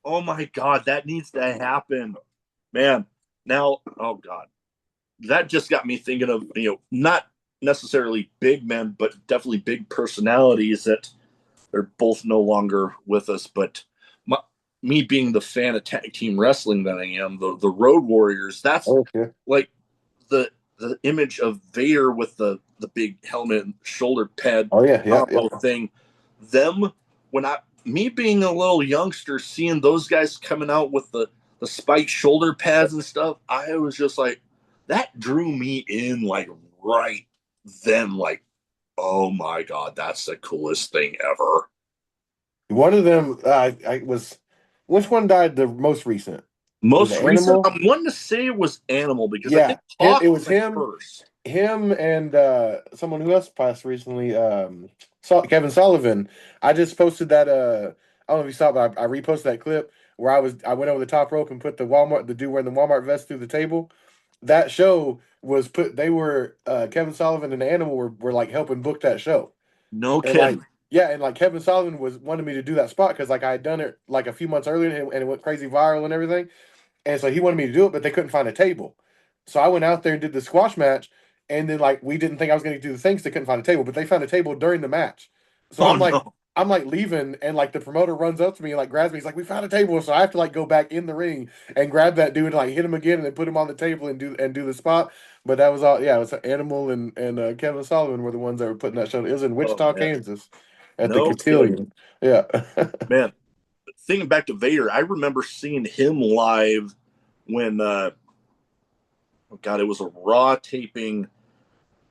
Oh my God, that needs to happen, man. Now, oh God, that just got me thinking of not necessarily big men, but definitely big personalities that they're both no longer with us. But my, me being the fan of tag team wrestling that I am, the Road Warriors. That's Okay. like the image of Vader with the big helmet and shoulder pad Oh yeah, yeah, yeah. combo thing. Them when I me being a little youngster, seeing those guys coming out with the spiked shoulder pads and stuff, I was just like, that drew me in like right then, like, oh my God, that's the coolest thing ever. One of them, I was. Which one died the most recent? Was Most it recent, Animal? I'm wanting to say it was Animal because I Yeah, think Hawk it was went him. first. Him and someone who else passed recently, Kevin Sullivan. I just posted that. I don't know if you saw, but I reposted that clip where I went over the top rope and put the dude wearing the Walmart vest through the table. That show was put. They were Kevin Sullivan and the Animal were like helping book that show, No and like kidding. yeah, and like Kevin Sullivan was wanted me to do that spot because like I had done it like a few months earlier and it went crazy viral and everything. And so he wanted me to do it, but they couldn't find a table. So I went out there and did the squash match. And then like we didn't think I was going to do the things. They couldn't find a table, but they found a table during the match. So Oh no. I'm like leaving, and like the promoter runs up to me and like grabs me. He's like, "We found a table," so I have to like go back in the ring and grab that dude and like hit him again, and then put him on the table and do the spot. But that was all. Yeah, it was Animal and Kevin Sullivan were the ones that were putting that show. It was in Oh Wichita, man. Kansas, at the No kidding. Cotillion. Yeah. Man, thinking back to Vader, I remember seeing him live when oh God, it was a Raw taping,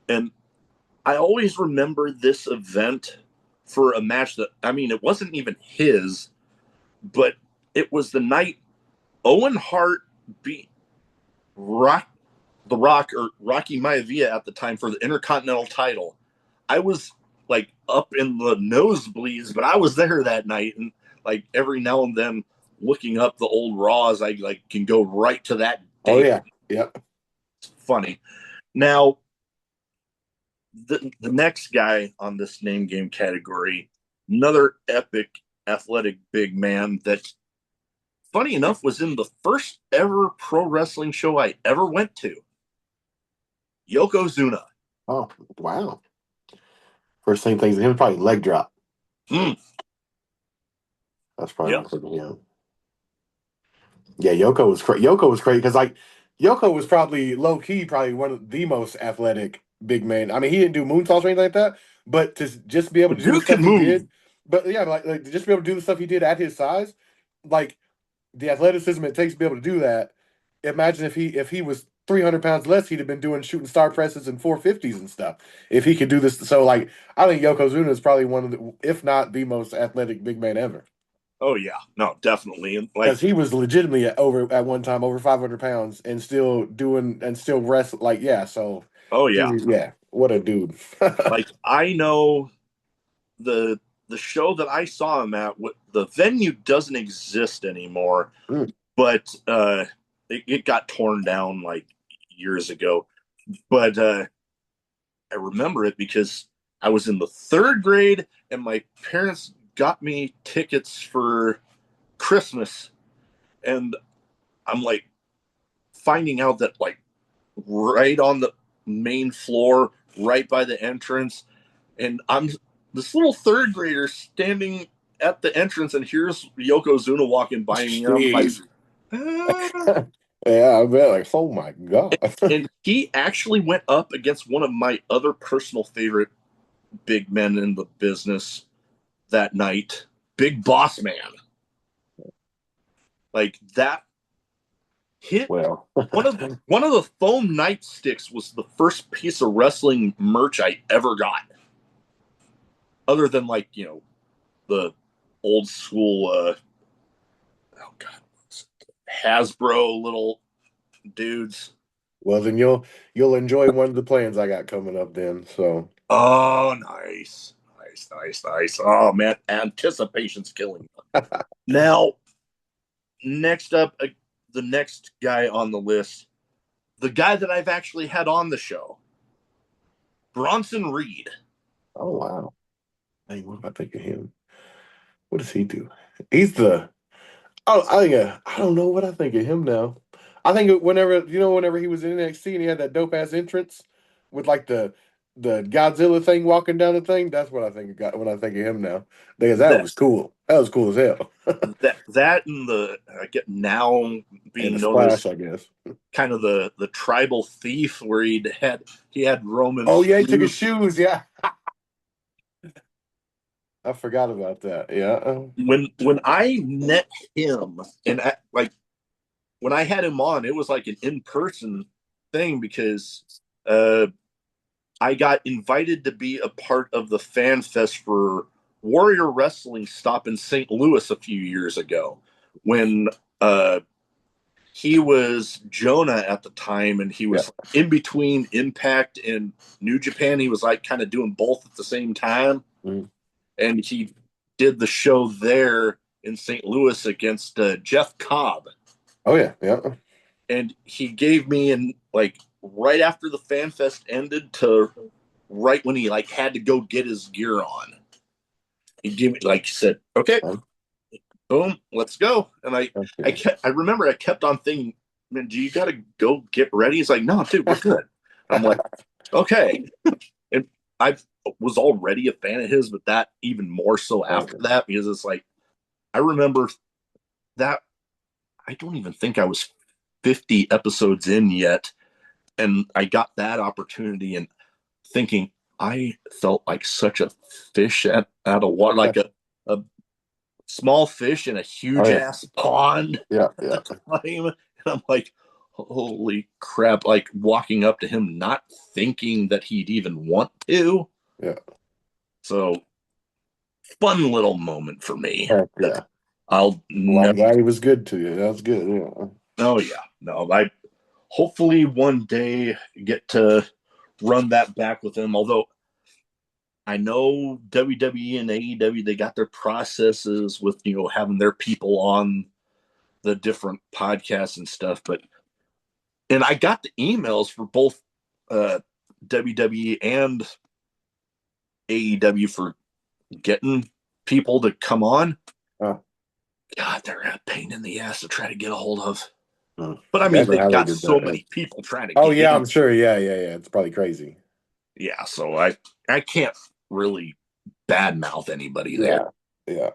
and I always remember this event for a match that, I mean, it wasn't even his, but it was the night Owen Hart beat the Rock, or Rocky Maivia at the time, for the Intercontinental title. I was like up in the nosebleeds, but I was there that night, and like every now and then looking up the old Raws, I like can go right to that Oh date. yeah. Yep. It's funny. Now, the next guy on this name game category, another epic athletic big man that, funny enough, was in the first ever pro wrestling show I ever went to. Yokozuna. Oh wow. First thing things him probably leg drop. Mm, That's probably yep. what I'm thinking. Yeah. Yeah, Yoko was crazy because like Yoko was probably low key, probably one of the most athletic big men. I mean, he didn't do moonsaults or anything like that, but to just be able to do the Dude can stuff he move. did, but yeah, like to just be able to do the stuff he did at his size, like the athleticism it takes to be able to do that. Imagine if he was 300 pounds less, he'd have been doing shooting star presses and 450s and stuff. If he could do this, so like I think Yokozuna is probably one of the, if not the most athletic big man ever. Oh yeah, no, definitely, and like, Because he was legitimately at one time over 500 pounds and still doing and still wrestle like yeah. So oh he yeah, was yeah, what a dude. like I know the show that I saw him at. The venue doesn't exist anymore, Mm. but it got torn down like years ago. But I remember it because I was in the third grade and my parents got me tickets for Christmas, and I'm like finding out that like right on the main floor, right by the entrance, and I'm this little third grader standing at the entrance, and here's Yokozuna walking by me, and I'm like, Jeez. ah. Yeah, I bet like oh my god. And he actually went up against one of my other personal favorite big men in the business that night, Big Boss Man. Like that hit. Well, One of the foam nightsticks was the first piece of wrestling merch I ever got, other than like the old school oh god, Hasbro little dudes. well then you'll enjoy one of the plans I got coming up then. So Oh, nice, nice, nice, nice. Oh man, anticipation's killing me. Now, next up, the next guy on the list, the guy that I've actually had on the show, Bronson Reed. oh wow. Hey, what if I think of him? What does he do? He's the Oh, I don't know what I think of him now. I think whenever he was in NXT and he had that dope ass entrance with like the Godzilla thing walking down the thing. That's what I think of when I think of him now. Because that That was cool. That was cool as hell. that and the I get now And the being known as splash, I guess. kind of the tribal thief, where he had Roman's Oh yeah, he took his shoes. shoes. Yeah, I forgot about that. Yeah. When I met him, and like when I had him on, it was like an in-person thing because uh, I got invited to be a part of the fan fest for Warrior Wrestling stop in St. Louis a few years ago, when uh, he was Jonah at the time, and he Yeah. was in between Impact and New Japan. He was like kind of doing both at the same time, Mm. and he did the show there. in St. Louis against Jeff Cobb. Oh yeah, yeah. And he gave me right after the fan fest ended to right when he had to go get his gear on. He gave me he said, okay, boom, let's go. And I remember I kept on thinking, man, do you got to go get ready? He's like, no, dude, we're good. I'm like, okay. And I was already a fan of his, but that even more so after that, because it's I remember that I don't even think I was 50 episodes in yet. And I got that opportunity and thinking I felt like such a fish out of water, like a small fish in a huge ass pond at the time. And I'm like, holy crap, walking up to him, not thinking that he'd even want to. Yeah. So fun little moment for me. Yeah. I'm glad he was good to you. That was good. Yeah. Oh yeah. No, I hopefully one day get to run that back with him. Although I know WWE and AEW, they got their processes with, having their people on the different podcasts and stuff. And I got the emails for both WWE and AEW for getting people to come on. God, they're a pain in the ass to try to get a hold of. But I mean, they've got so many people trying to get in. I'm sure. Yeah. It's probably crazy. Yeah, so I can't really badmouth anybody there. Yeah.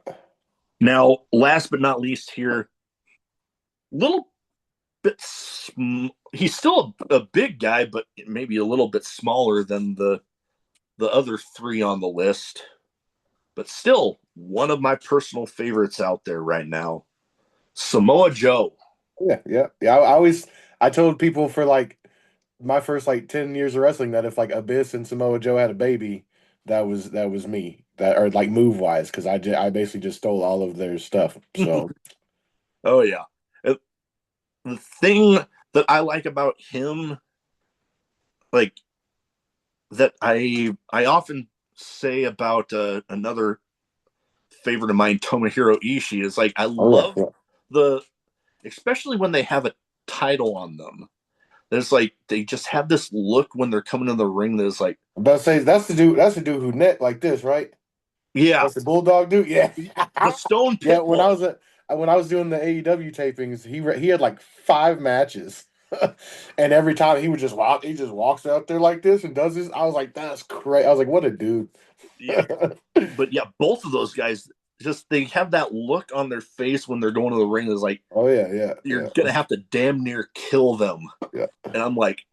Now, last but not least here, little bit, he's still a big guy, but maybe a little bit smaller than the other three on the list. But still, one of my personal favorites out there right now, Samoa Joe. Yeah. I told people for my first 10 years of wrestling that if Abyss and Samoa Joe had a baby, that was me. That or move wise, because I basically just stole all of their stuff. So oh yeah. The thing that I like about him, that I often say about another favorite of mine, Tomohiro Ishii, is I love the, especially when they have a title on them. There's they just have this look when they're coming in the ring. That's I'm about to say that's the dude who net like this, right? Yeah, that's the Bulldog dude. Yeah, the Stone Pitbull. Yeah, when I was doing the AEW tapings, he had 5 matches. And every time he just walks out there like this and does this. I was like, that's crazy. I was like, what a dude. Yeah. But yeah, both of those guys, just they have that look on their face when they're going to the ring. Is oh yeah. You're gonna have to damn near kill them. Yeah. And I'm like,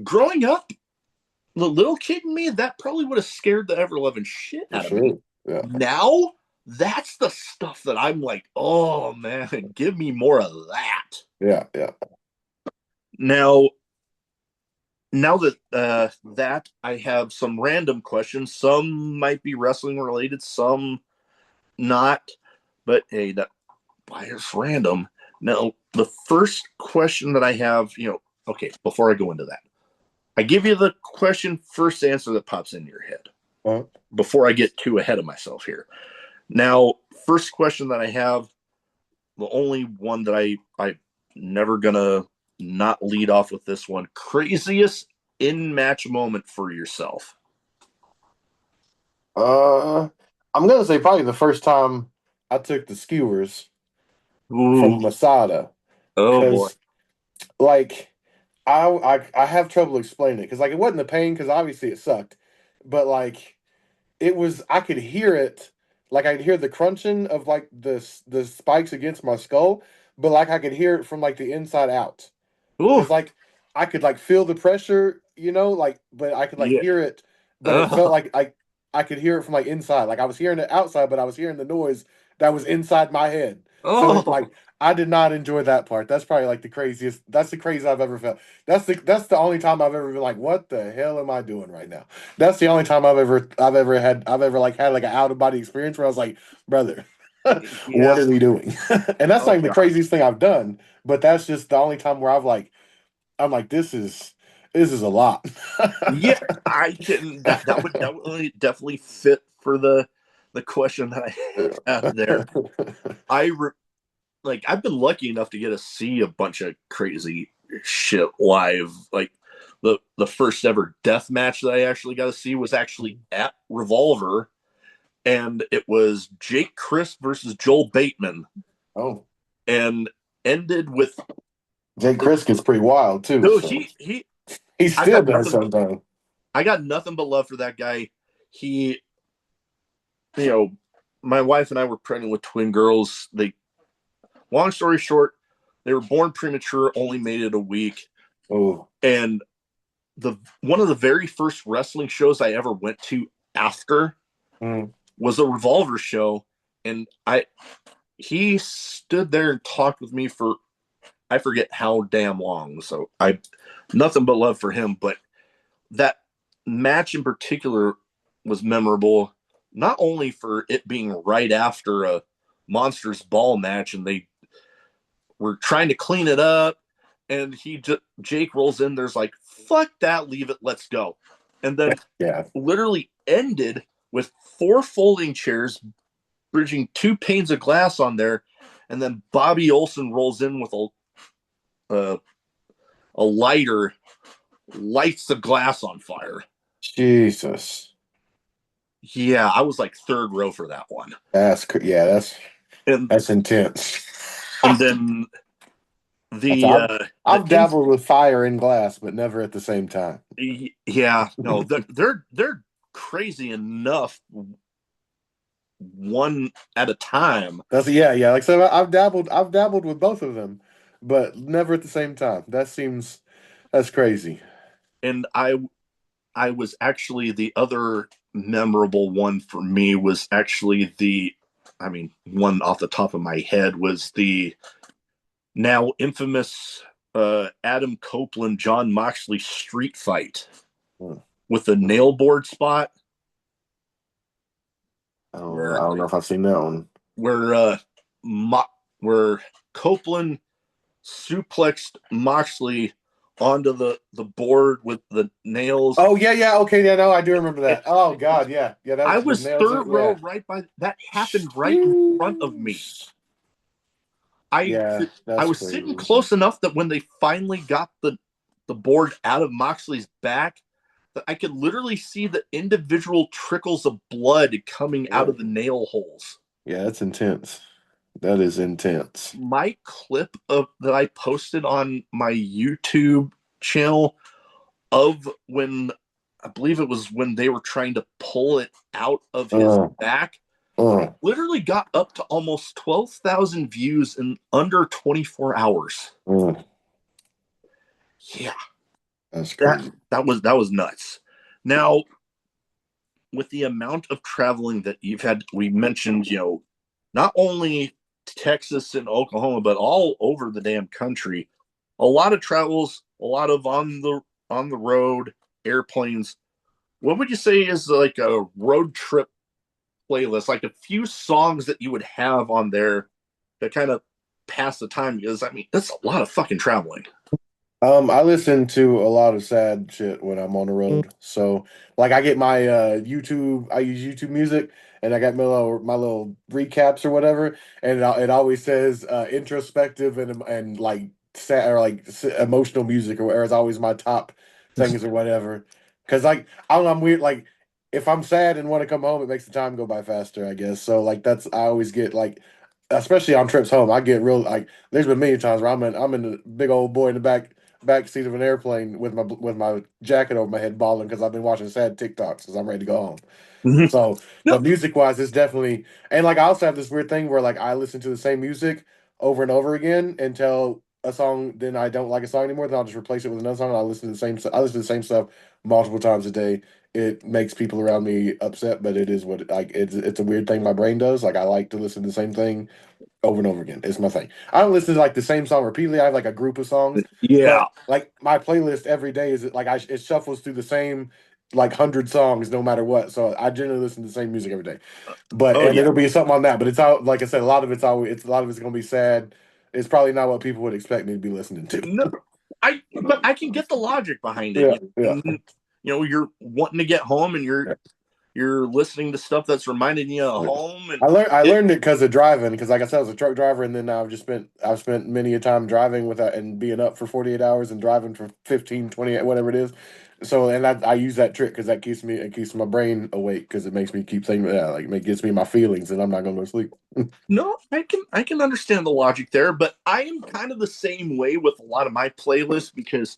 growing up, the little kid in me, that probably would have scared the ever loving shit out of me. Yeah. Now, that's the stuff that I'm like, oh man, give me more of that. Yeah. Now that I have some random questions. Some might be wrestling related, some not. But hey, that bias random. Now, the first question that I have, okay, before I go into that, I give you the question, first answer that pops into your head. Before I get too ahead of myself here. Now, first question that I have, the only one that I never gonna not lead off with this one. Craziest in-match moment for yourself? I'm gonna say probably the first time I took the skewers from Masada. Oh boy. I have trouble explaining it because it wasn't the pain because obviously it sucked, but it was, I could hear it, I could hear the crunching of the spikes against my skull, but I could hear it from the inside out. It's I could feel the pressure, but I could hear it, but it felt like I could hear it from inside. I was hearing it outside, but I was hearing the noise that was inside my head. So I did not enjoy that part. That's probably the craziest. That's the craziest I've ever felt. That's the only time I've ever been what the hell am I doing right now? That's the only time I've ever had an out of body experience where I was like, brother, what are we doing? And that's the craziest thing I've done. But that's just the only time where I'm like, this is a lot. Yeah, I can. That would definitely fit for the the question that I had there. I've been lucky enough to get to see a bunch of crazy shit live. Like the first ever death match that I actually got to see was actually at Revolver, and it was Jake Crisp versus Joel Bateman, Oh, and ended with Jake Crisp is pretty wild too. no So he I still got does nothing. sometimes. I got nothing but love for that guy. He, you know, my wife and I were pregnant with twin girls. Long story short, they were born premature, only made it a week. Oh, And one of the very first wrestling shows I ever went to after was a Revolver show, and he stood there and talked with me for I forget how damn long. So I nothing but love for him, but that match in particular was memorable, not only for it being right after a Monsters Ball match, and they were trying to clean it up, and Jake rolls in. There's like, fuck that, leave it, let's go, and then yeah. literally ended with 4 folding chairs, bridging 2 panes of glass on there, and then Bobby Olson rolls in with a lighter, lights the glass on fire. Jesus. Yeah, I was like third row for that one. That's intense. And then I've dabbled with fire and glass, but never at the same time. Yeah, no, they're crazy enough one at a time. Like I said, I've dabbled with both of them, but never at the same time. That's crazy. And I was actually the other memorable one for me was actually one off the top of my head was the now infamous Adam Copeland, John Moxley street fight with the nail board spot. I don't know if I've seen that one. Where Copeland suplexed Moxley onto the board with the nails. Oh yeah, okay, yeah, no, I do remember that. Oh God, yeah. I was third row right by that happened right in front of me. I was crazy. Sitting close enough that when they finally got the board out of Moxley's back, that I could literally see the individual trickles of blood coming out of the nail holes. Yeah, that's intense. That is intense. My clip that I posted on my YouTube channel of when I believe it was when they were trying to pull it out of his back, literally got up to almost 12,000 views in under 24 hours. Yeah, that's crazy. That was nuts. Now, with the amount of traveling that you've had, we mentioned, not only Texas and Oklahoma, but all over the damn country. A lot of travels, a lot of on the road, airplanes. What would you say is like a road trip playlist? Like a few songs that you would have on there that kind of pass the time, because that's a lot of fucking traveling. I listen to a lot of sad shit when I'm on the road. So like I get my YouTube, I use YouTube music, and I got my little recaps or whatever, and it always says introspective and like sad or like emotional music or whatever. It's always my top things or whatever. Because like I don't know, I'm weird. Like if I'm sad and want to come home, it makes the time go by faster, I guess. So like I always get like, especially on trips home, I get real like. There's been many times where I'm in the big old boy in the back seat of an airplane with my jacket over my head, bawling because I've been watching sad TikToks because I'm ready to go home. Mm-hmm. So, but music wise, it's definitely, and like I also have this weird thing where like I listen to the same music over and over again until a song, then I don't like a song anymore. Then I'll just replace it with another song. And I listen to the same stuff multiple times a day. It makes people around me upset, but it is what it's a weird thing my brain does. Like I like to listen to the same thing over and over again. It's my thing. I don't listen to like the same song repeatedly. I have like a group of songs. Yeah. But like my playlist every day is like it shuffles through the same like 100 songs no matter what. So I generally listen to the same music every day. But it'll be something on that. But it's out, like I said, a lot of it's gonna be sad. It's probably not what people would expect me to be listening to. No, but I can get the logic behind it. Yeah. You're wanting to get home and you're you're listening to stuff that's reminding you of home. And I learned it because of driving. Because like I said, I was a truck driver, and then I've spent many a time driving without and being up for 48 hours and driving for 15, 20, whatever it is. So and I use that trick because that keeps my brain awake because it makes me keep thinking, like it gets me my feelings, and I'm not gonna go to sleep. no, I can understand the logic there, but I am kind of the same way with a lot of my playlists because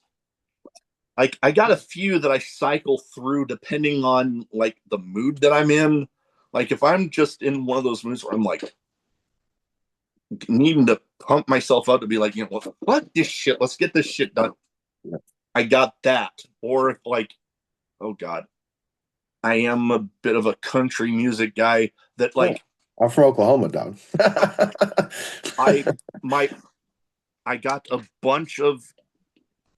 like I got a few that I cycle through depending on like the mood that I'm in. Like if I'm just in one of those moods where I'm like needing to pump myself up to be like, what this shit, let's get this shit done. I got that. Or if like, oh God, I am a bit of a country music guy that Yeah. like I'm from Oklahoma, dog. I my I got a bunch of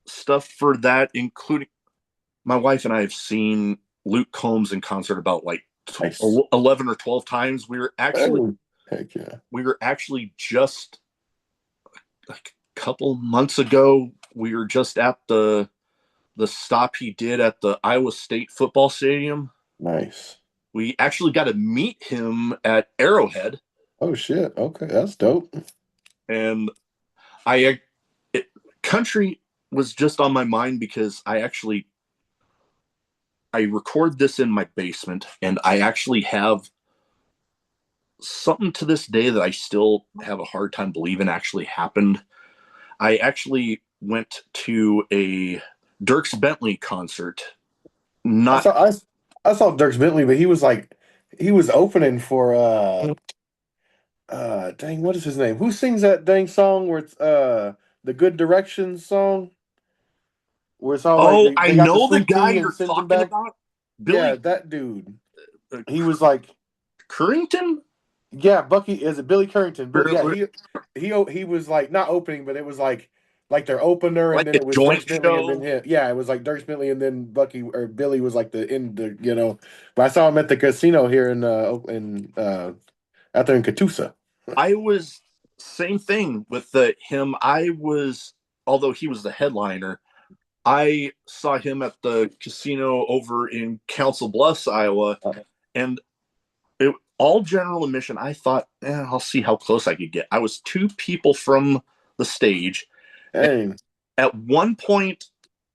stuff for that, including my wife and I have seen Luke Combs in concert about like Nice. 11 or 12 times. Oh, heck yeah. We were actually just like a couple months ago, we were just at the stop he did at the Iowa State football stadium. Nice. We actually got to meet him at Arrowhead, Oh shit. Okay, that's dope. and I it, country was just on my mind because I record this in my basement, and I actually have something to this day that I still have a hard time believing actually happened. I actually went to a Dirks Bentley concert. I Not saw I, I saw Dirks Bentley, but he was opening for dang, what is his name? Who sings that dang song where it's the Good Directions song? Where it's all like Oh, I they got the know the sweet guy tea and you're sends him talking back. about, Yeah, Billy that dude. uh, He was like, Currington. yeah, Bucky is it Billy Currington? But yeah, Or, he was like not opening, but it was like their opener, and like then a it was joint Dirk Bentley, and then show. him. Yeah, it was like Dirk Bentley, and then Bucky or Billy was like the in the But I saw him at the casino here in out there in Catoosa. I was same thing with him. I was, although he was the headliner, I saw him at the casino over in Council Bluffs, Iowa, and all general admission. I thought, I'll see how close I could get. I was two people from the stage. Dang. At one point,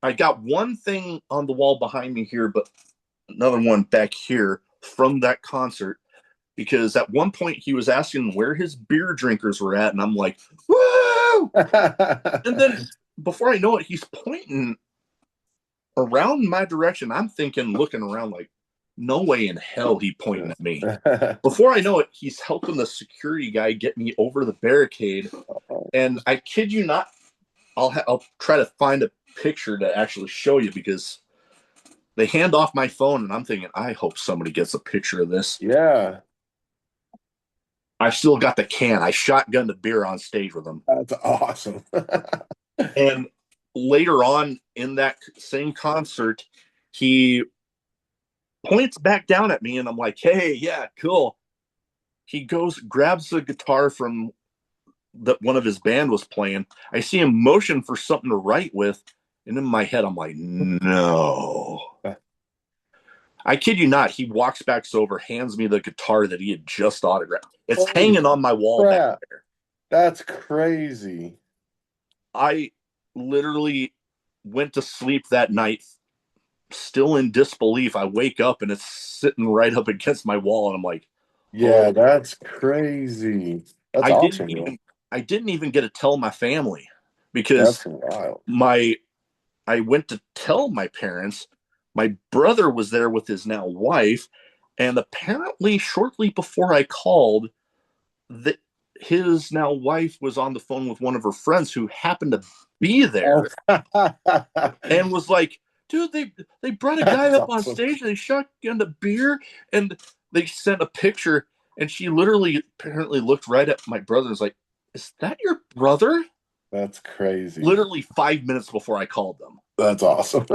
I got one thing on the wall behind me here, but another one back here from that concert because at one point he was asking where his beer drinkers were at, and I'm like, woo! And then before I know it, he's pointing around my direction. I'm thinking, looking around like, no way in hell he pointing at me. Before I know it, he's helping the security guy get me over the barricade. And I kid you not, I'll try to find a picture to actually show you because they hand off my phone and I'm thinking, I hope somebody gets a picture of this. Yeah, I still got the can. I shotgunned the beer on stage with him. that's awesome. And later on in that same concert, he points back down at me and I'm like, hey, yeah, cool. He goes, grabs the guitar from that one of his band was playing. I see him motion for something to write with. And in my head, I'm like, no. I kid you not. He walks back over, hands me the guitar that he had just autographed. It's Holy hanging on my wall back crap. there. That's crazy. I literally went to sleep that night still in disbelief. I wake up and it's sitting right up against my wall. And I'm like, Yeah, that's crazy. That's I awesome, didn't bro. even I didn't even get to tell my family because That's wild. I went to tell my parents. My brother was there with his now wife, and apparently shortly before I called, that his now wife was on the phone with one of her friends who happened to be Oh. there and was like, dude, they brought a guy That's up on awesome. stage and they shotgunned a beer and they sent a picture and she literally apparently looked right at my brother and was like, is that your brother? That's crazy. Literally 5 minutes before I called them. That's awesome.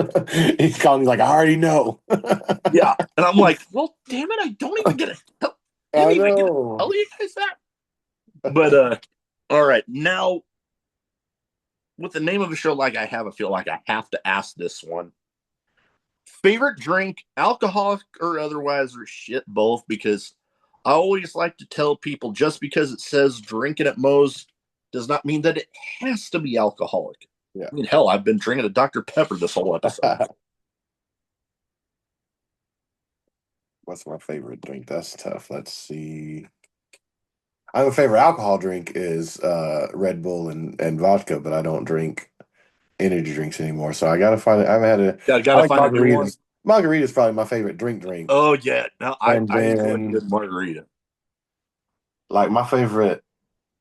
He's calling me like, I already know. Yeah. And I'm like, well, damn it, I don't even get to I tell know. you guys that. But all right. Now with the name of a show like I feel like I have to ask this one. Favorite drink, alcoholic or otherwise, or shit, both, because I always like to tell people just because it says drinking at Moe's does not mean that it has to be alcoholic. Yeah. I mean, hell, I've been drinking a Dr. Pepper this whole episode. What's my favorite drink? That's tough. Let's see. I have a favorite alcohol drink is Red Bull and vodka, but I don't drink energy drinks anymore. So I gotta find it. I haven't had a. I Gotta like find a new one. margaritas. Margarita is probably my favorite drink. Oh yeah, no, And I enjoy a then good margarita. like my favorite,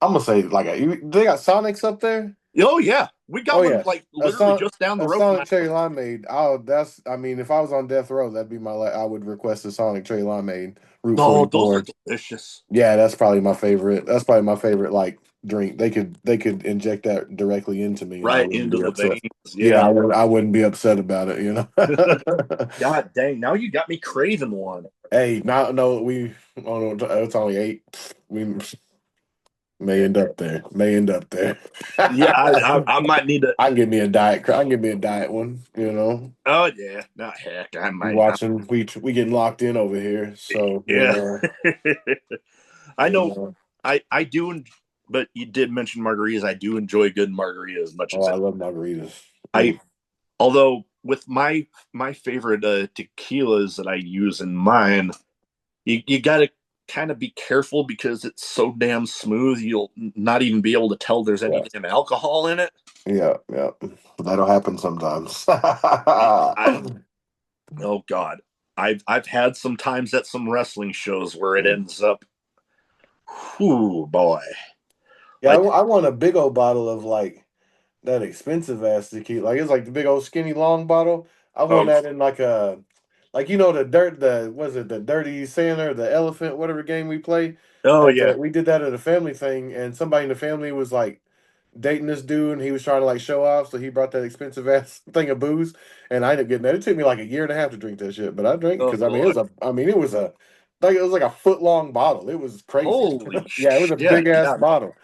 I'm gonna say like they got Sonics up there. Oh yeah, we Oh got one yeah, like literally just down the a road from Sonic my cherry house. limeade. Oh, that's. I mean, if I was on death row, that'd be my. I would request a Sonic cherry limeade. Route Oh, those are 44. delicious. Yeah, that's probably my favorite. That's probably my favorite like drink. They could inject that directly into me and I Right wouldn't into be the upset. veins. Yeah, Yeah. I wouldn't be upset about it, you know. God dang, now you got me craving one. Hey, now no, we oh no, it's only 8. We may end up there. May end up there. Yeah, I might need to. I can give me a diet. I can give me a diet one. You know, Oh yeah, not heck. I we might. watching. We getting locked in over here. So Yeah. I you know. know. I do, but you did mention margaritas. I do enjoy good margarita as much Oh, as I it. love margaritas. I although with my favorite tequilas that I use in mine, you got to kind of be careful because it's so damn smooth. You'll not even be able to tell there's any Yeah, damn alcohol in it. yeah. That'll happen sometimes. I oh god, I've had some times at some wrestling shows where it ends up, whoo boy, Yeah, like I want a big old bottle of like that expensive ass tequila. Like it's like the big old skinny long bottle. I want oh that in like a like the was it the Dirty Santa or the Elephant whatever game we play. oh yeah, We did that at a family thing, and somebody in the family was like dating this dude, and he was trying to like show off, so he brought that expensive ass thing of booze, and I ended up getting that. It took me like a year and a half to drink that shit, but I drank it oh because I mean lord, it was a like it was like a foot long bottle. It was crazy. holy Yeah, it was a shit, big ass yeah, bottle.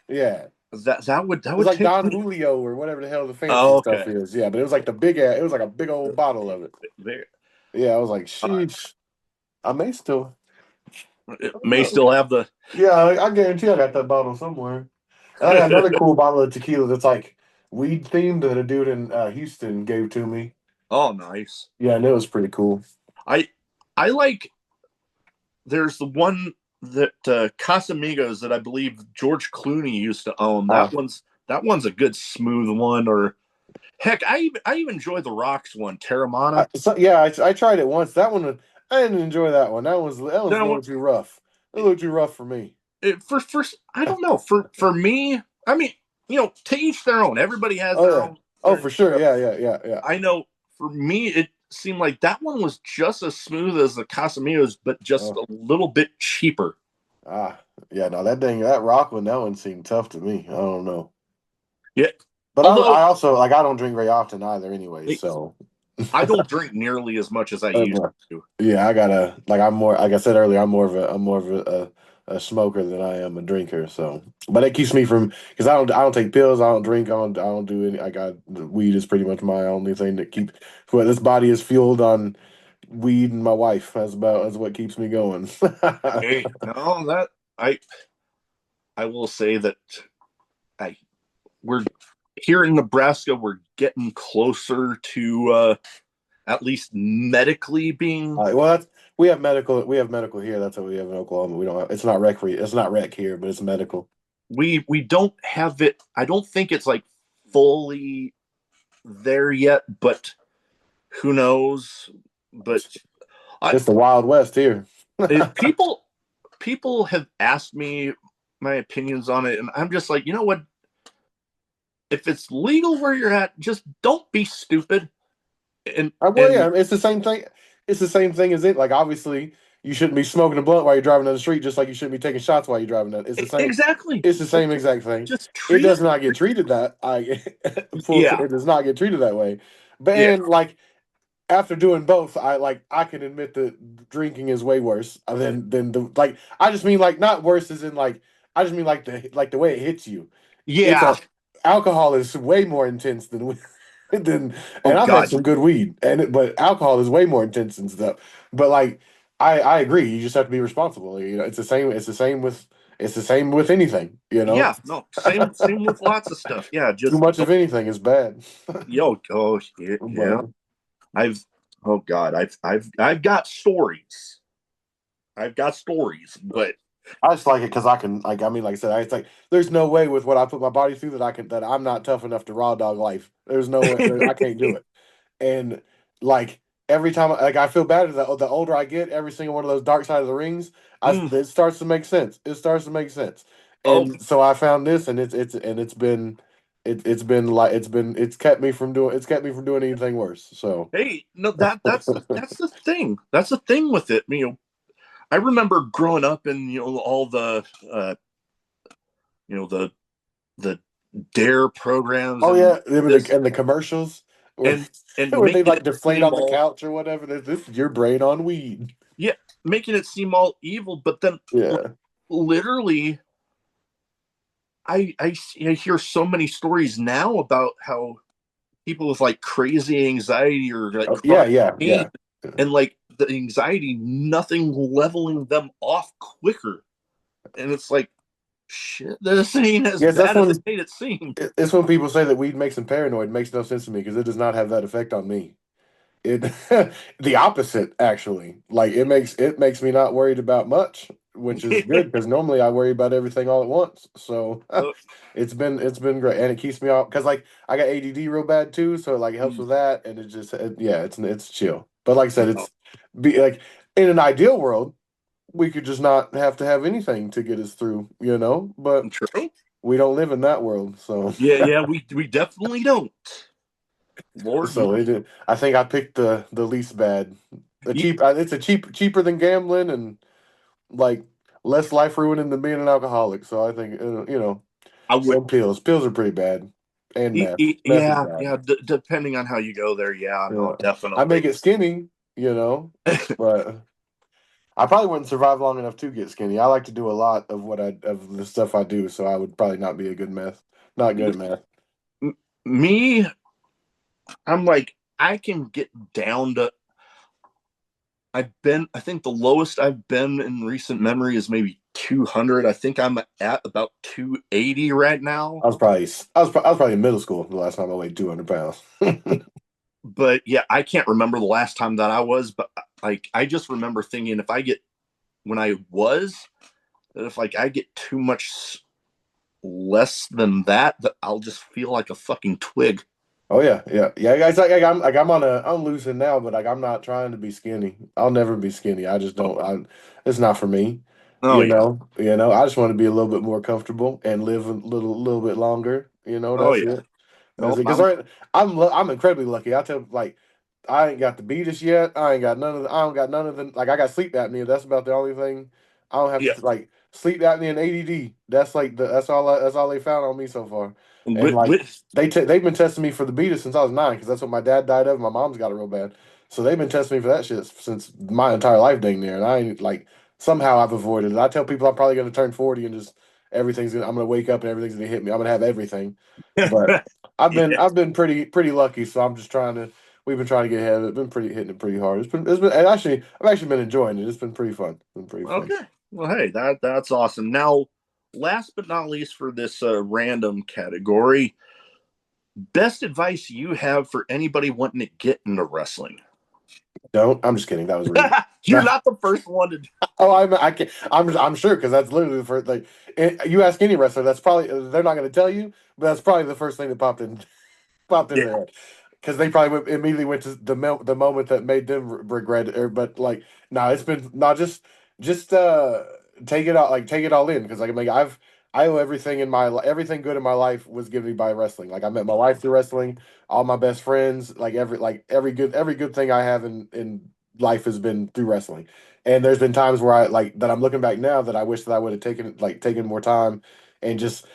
Yeah. that It's would like take Don me. Julio or whatever the hell the fancy Oh, stuff okay, is. Yeah, but it was like the big ass. It was like a big old bottle of it. there. Yeah, I was like, Uh, sheesh. I may still. it I don't may know. still have the. Yeah, I guarantee I got that bottle somewhere. And I got another cool bottle of tequila that's like weed themed that a dude in Houston gave to me. Oh, nice. Yeah, and it was pretty cool. I I like. There's the one that Casamigos that I believe George Clooney used to own. Uh, That one's a good smooth one. Or heck, I even enjoy the Rocks one, Terramana. yeah, I tried it once. That one, I didn't enjoy that one. That was a That little one, too rough. A little too rough for me. for first, I don't know. For me, I mean, to each their own. Everybody has Oh their yeah. own. Oh, for sure. Yeah. I know. For me, it seemed like that one was just as smooth as the Casamigos, but just Oh. a little bit cheaper. Ah, yeah, no, that one seemed tough to me. I don't know. Yeah. But I Although also like I don't drink very often either anyway, so I don't drink nearly as much as I used but, to. yeah, I gotta like I'm more like I said earlier, I'm more of a smoker than I am a drinker. So but it keeps me from because I don't take pills, I don't drink, I don't do any I got weed is pretty much my only thing that keep well, this body is fueled on weed and my wife. That's what keeps me going. Hey, no, that I will say that I we're here in Nebraska. We're getting closer to at least medically being. Well, we have medical here. That's what we have in Oklahoma. We don't have it's not rec here, but it's medical. We don't have it. I don't think it's like fully there yet, but who knows? But I It's the Wild West here. people have asked me my opinions on it, and I'm just like, you know what? If it's legal where you're at, just don't be stupid. And Well, yeah, it's the same thing. It's the same thing as it. Like, obviously, you shouldn't be smoking a blunt while you're driving down the street, just like you shouldn't be taking shots while you're driving down. It's the same. exactly, It's the same exact thing. just It treat does it. not get treated that. Yeah, It does not get treated that way. But yeah, and like after doing both, I can admit that drinking is way worse than the like. I just mean like not worse as in like I just mean like the way it hits you. It's yeah. a alcohol is way more intense than weed. Then, Oh and I've had God, some good weed, but alcohol is way more intense and stuff. But like, I agree. You just have to be responsible. You know, it's the same. It's the same with anything. You know, yeah, no, same with lots of stuff. Yeah, too just much don't. of anything is bad. Yo, oh yeah, yeah. But I've oh God, I've got stories. I've got stories, but I just like it because I can, like, I mean, like I said, it's like there's no way with what I put my body through that I'm not tough enough to raw dog life. There's no way I can't do it. And like every time, like I feel bad the older I get, every single one of those dark side of the rings, mm, it starts to make sense. It starts to make sense. oh And so I found this, and it's kept me from doing anything worse. So hey, no, that's the thing. That's the thing with it. I remember growing up and all the the the dare programs oh and yeah, this and the commercials where and where they making like it deflate seem on the all couch or whatever. This is your brain on weed. yeah, making it seem all evil, but then like, Yeah. literally I hear so many stories now about how people with like crazy anxiety or like Oh, yeah. chronic Yeah. pain Yeah. and like the anxiety, nothing leveling them off quicker. And it's like, shit, this ain't as Yes, that's bad as it when made it seem. it's when people say that weed makes them paranoid. It makes no sense to me because it does not have that effect on me. It the opposite actually. Like it makes me not worried about much, which is good because normally I worry about everything all at once. So it's been great, and it keeps me off because like I got ADD real bad too, so it like helps with that, and yeah, it's chill. But like I said, Oh, it's be like in an ideal world we could just not have to have anything to get us through, but true. we don't live in that world, so. Yeah, yeah, we definitely don't. Lord So knows. I think I picked the least bad. It's cheaper than gambling and like less life ruining than being an alcoholic. So I think I would, and pills. Pills are pretty bad, and meth. Meth is yeah, bad. yeah. Depending on how you go there, yeah, Yeah. no, I definitely. make it skinny, but I probably wouldn't survive long enough to get skinny. I like to do a lot of the stuff I do, so I would probably not be a good meth. Not good at meth. Me, I'm like, I can get down to. I think the lowest I've been in recent memory is maybe 200. I think I'm at about 280 right now. I was probably in middle school the last time I weighed 200 pounds. But yeah, I can't remember the last time that I was, but like, I just remember thinking when I was, that if like I get too much less than that I'll just feel like a fucking twig. Oh yeah, yeah, yeah. Guys, I'm losing now, but like I'm not trying to be skinny. I'll never be skinny. I just Oh, don't. It's not for me. oh yeah. I just want to be a little bit more comfortable and live a little bit longer. Oh That's yeah. it. That's it. Nope. Because I'm incredibly lucky. I tell like I ain't got the beatus yet. I don't got none of the like I got sleep apnea. That's about the only thing. I don't have Yeah. to like sleep apnea and ADD. That's like that's all they found on me so far. And like With they've been testing me for the beatus since I was 9 because that's what my dad died of. My mom's got it real bad. So they've been testing me for that shit since my entire life dang near. And I ain't like somehow I've avoided it. I tell people I'm probably gonna turn 40 and just I'm gonna wake up and everything's gonna hit me. I'm gonna have everything. But yeah. I've been pretty lucky, so I'm just trying to. We've been trying to get ahead of it. Been pretty hitting it pretty hard. And actually I've actually been enjoying it. It's been pretty fun. Been pretty fun. Okay. Well, hey, that's awesome. Now, last but not least for this random category, best advice you have for anybody wanting to get into wrestling? Don't. I'm just kidding. That was rude. You're not the first one to. Oh, I can I'm sure because that's literally the first like you ask any wrestler, that's probably they're not going to tell you, but that's probably the first thing that popped in Yeah. their head because they probably immediately went to the moment that made them regret it. But like, no, it's been not just take it all in because like I owe everything everything good in my life was given me by wrestling. Like I met my wife through wrestling, all my best friends, like every good thing I have in life has been through wrestling. And there's been times where I like that I'm looking back now that I wish that I would have taken more time and just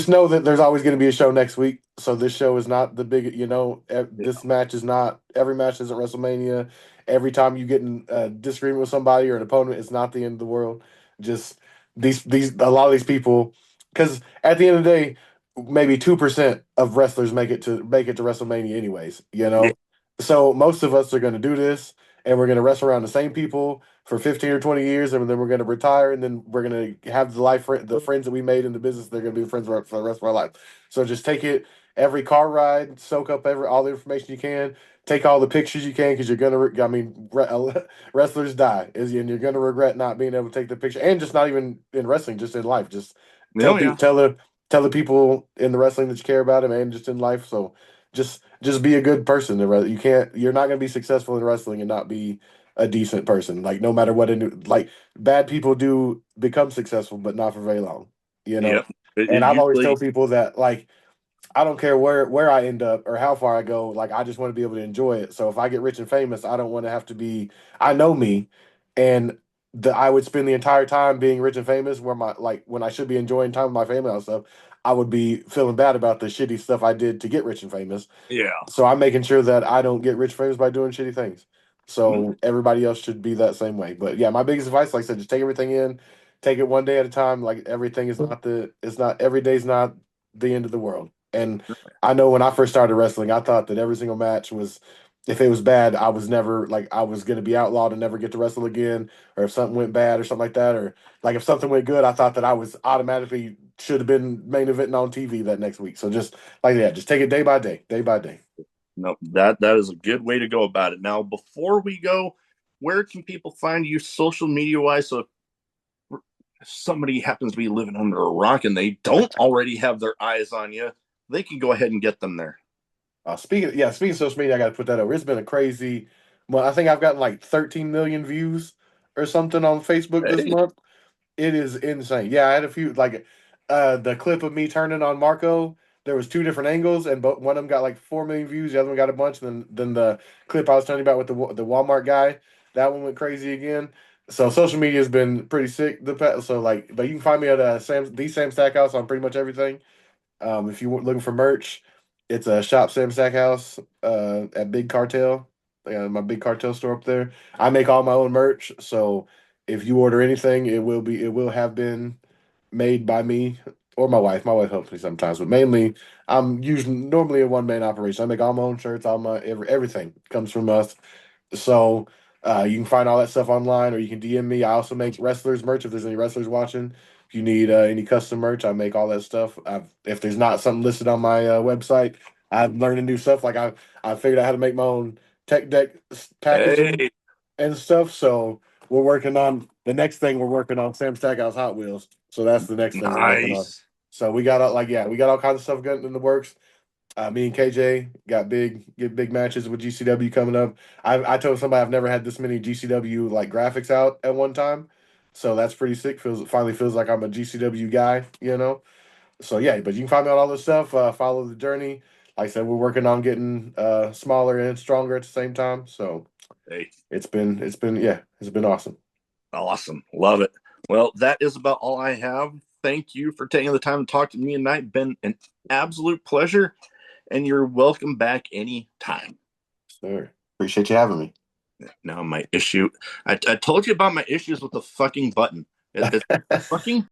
know that there's always going to be a show next week. So this show is not the big, Yeah. this match is not every match isn't WrestleMania. Every time you get in a disagreement with somebody or an opponent, it's not the end of the world. Just these a lot of these people, because at the end of the day, maybe 2% of wrestlers make it to WrestleMania anyways, you Yeah. know? So most of us are gonna do this and we're gonna wrestle around the same people for 15 or 20 years, and then we're gonna retire, and then we're gonna have the friends that we made in the business, they're gonna be friends for the rest of our life. So just take it every car ride, soak up all the information you can, take all the pictures you can, because you're gonna wrestlers die, and you're gonna regret not being able to take the picture, and just not even in wrestling, just in life. Just tell Oh people yeah. tell the people in the wrestling that you care about them, and just in life. So just be a good person. You're not going to be successful in wrestling and not be a decent person. Like no matter what, like bad people do become successful, but not for very long. You know. Yep. It And I've always usually. told people that, like, I don't care where I end up or how far I go. Like I just want to be able to enjoy it. So if I get rich and famous, I don't want to have to be. I know me, and I would spend the entire time being rich and famous, where my like when I should be enjoying time with my family and stuff. I would be feeling bad about the shitty stuff I did to get rich and famous. Yeah. So I'm making sure that I don't get rich famous by doing shitty things. Mm, So everybody else should be that same way. But yeah, my biggest advice, like I said, just take everything in, take it one day at a time. Like everything is not it's not every day's not the end of the world. And I know when I first started wrestling, I thought that every single match was, if it was bad, I was never like I was gonna be outlawed and never get to wrestle again. Or if something went bad or something like that, or like if something went good, I thought that I was automatically should have been main eventing on TV that next week. So just like that, just take it day by day, day by day. no, that is a good way to go about it. Now, before we go, where can people find you social media wise? So if somebody happens to be living under a rock and they don't already have their eyes on you, they can go ahead and get them there. Speaking of social media, I got to put that over. It's been a crazy. Well, I think I've gotten like 13 million views or something on Facebook this Hey, month. It is insane. Yeah, I had a few like the clip of me turning on Marco. There was two different angles, and one of them got like 4 million views. The other one got a bunch. And then the clip I was telling you about with the Walmart guy, that one went crazy again. So social media has been pretty sick. So like, but you can find me at Sam Stackhouse on pretty much everything. If you were looking for merch, it's a shop Sam Stackhouse at Big Cartel, my Big Cartel store up there. I make all my own merch, so if you order anything, it will have been made by me or my wife. My wife helps me sometimes, but mainly I'm usually normally a one man operation. I make all my own shirts, all my everything comes from us. So you can find all that stuff online, or you can DM me. I also make wrestlers merch if there's any wrestlers watching. If you need any custom merch, I make all that stuff. If there's not something listed on my website, I'm learning new stuff. Like I figured out how to make my own tech deck packaging hey, and stuff. So we're working on the next thing. We're working on Sam Stackhouse Hot Wheels. So that's the next thing we're working on. nice. So we got we got all kinds of stuff going in the works. Me and KJ got big matches with GCW coming up. I told somebody I've never had this many GCW like graphics out at one time, so that's pretty sick. Finally feels like I'm a GCW guy, you know. So yeah, but you can find me on all this stuff. Follow the journey. Like I said, we're working on getting smaller and stronger at the same time. So Hey, it's been awesome. awesome. Love it. Well, that is about all I have. Thank you for taking the time to talk to me tonight. Been an absolute pleasure, and you're welcome back anytime. Sure, appreciate you having me. Now, my issue, I told you about my issues with the fucking button. It's fucking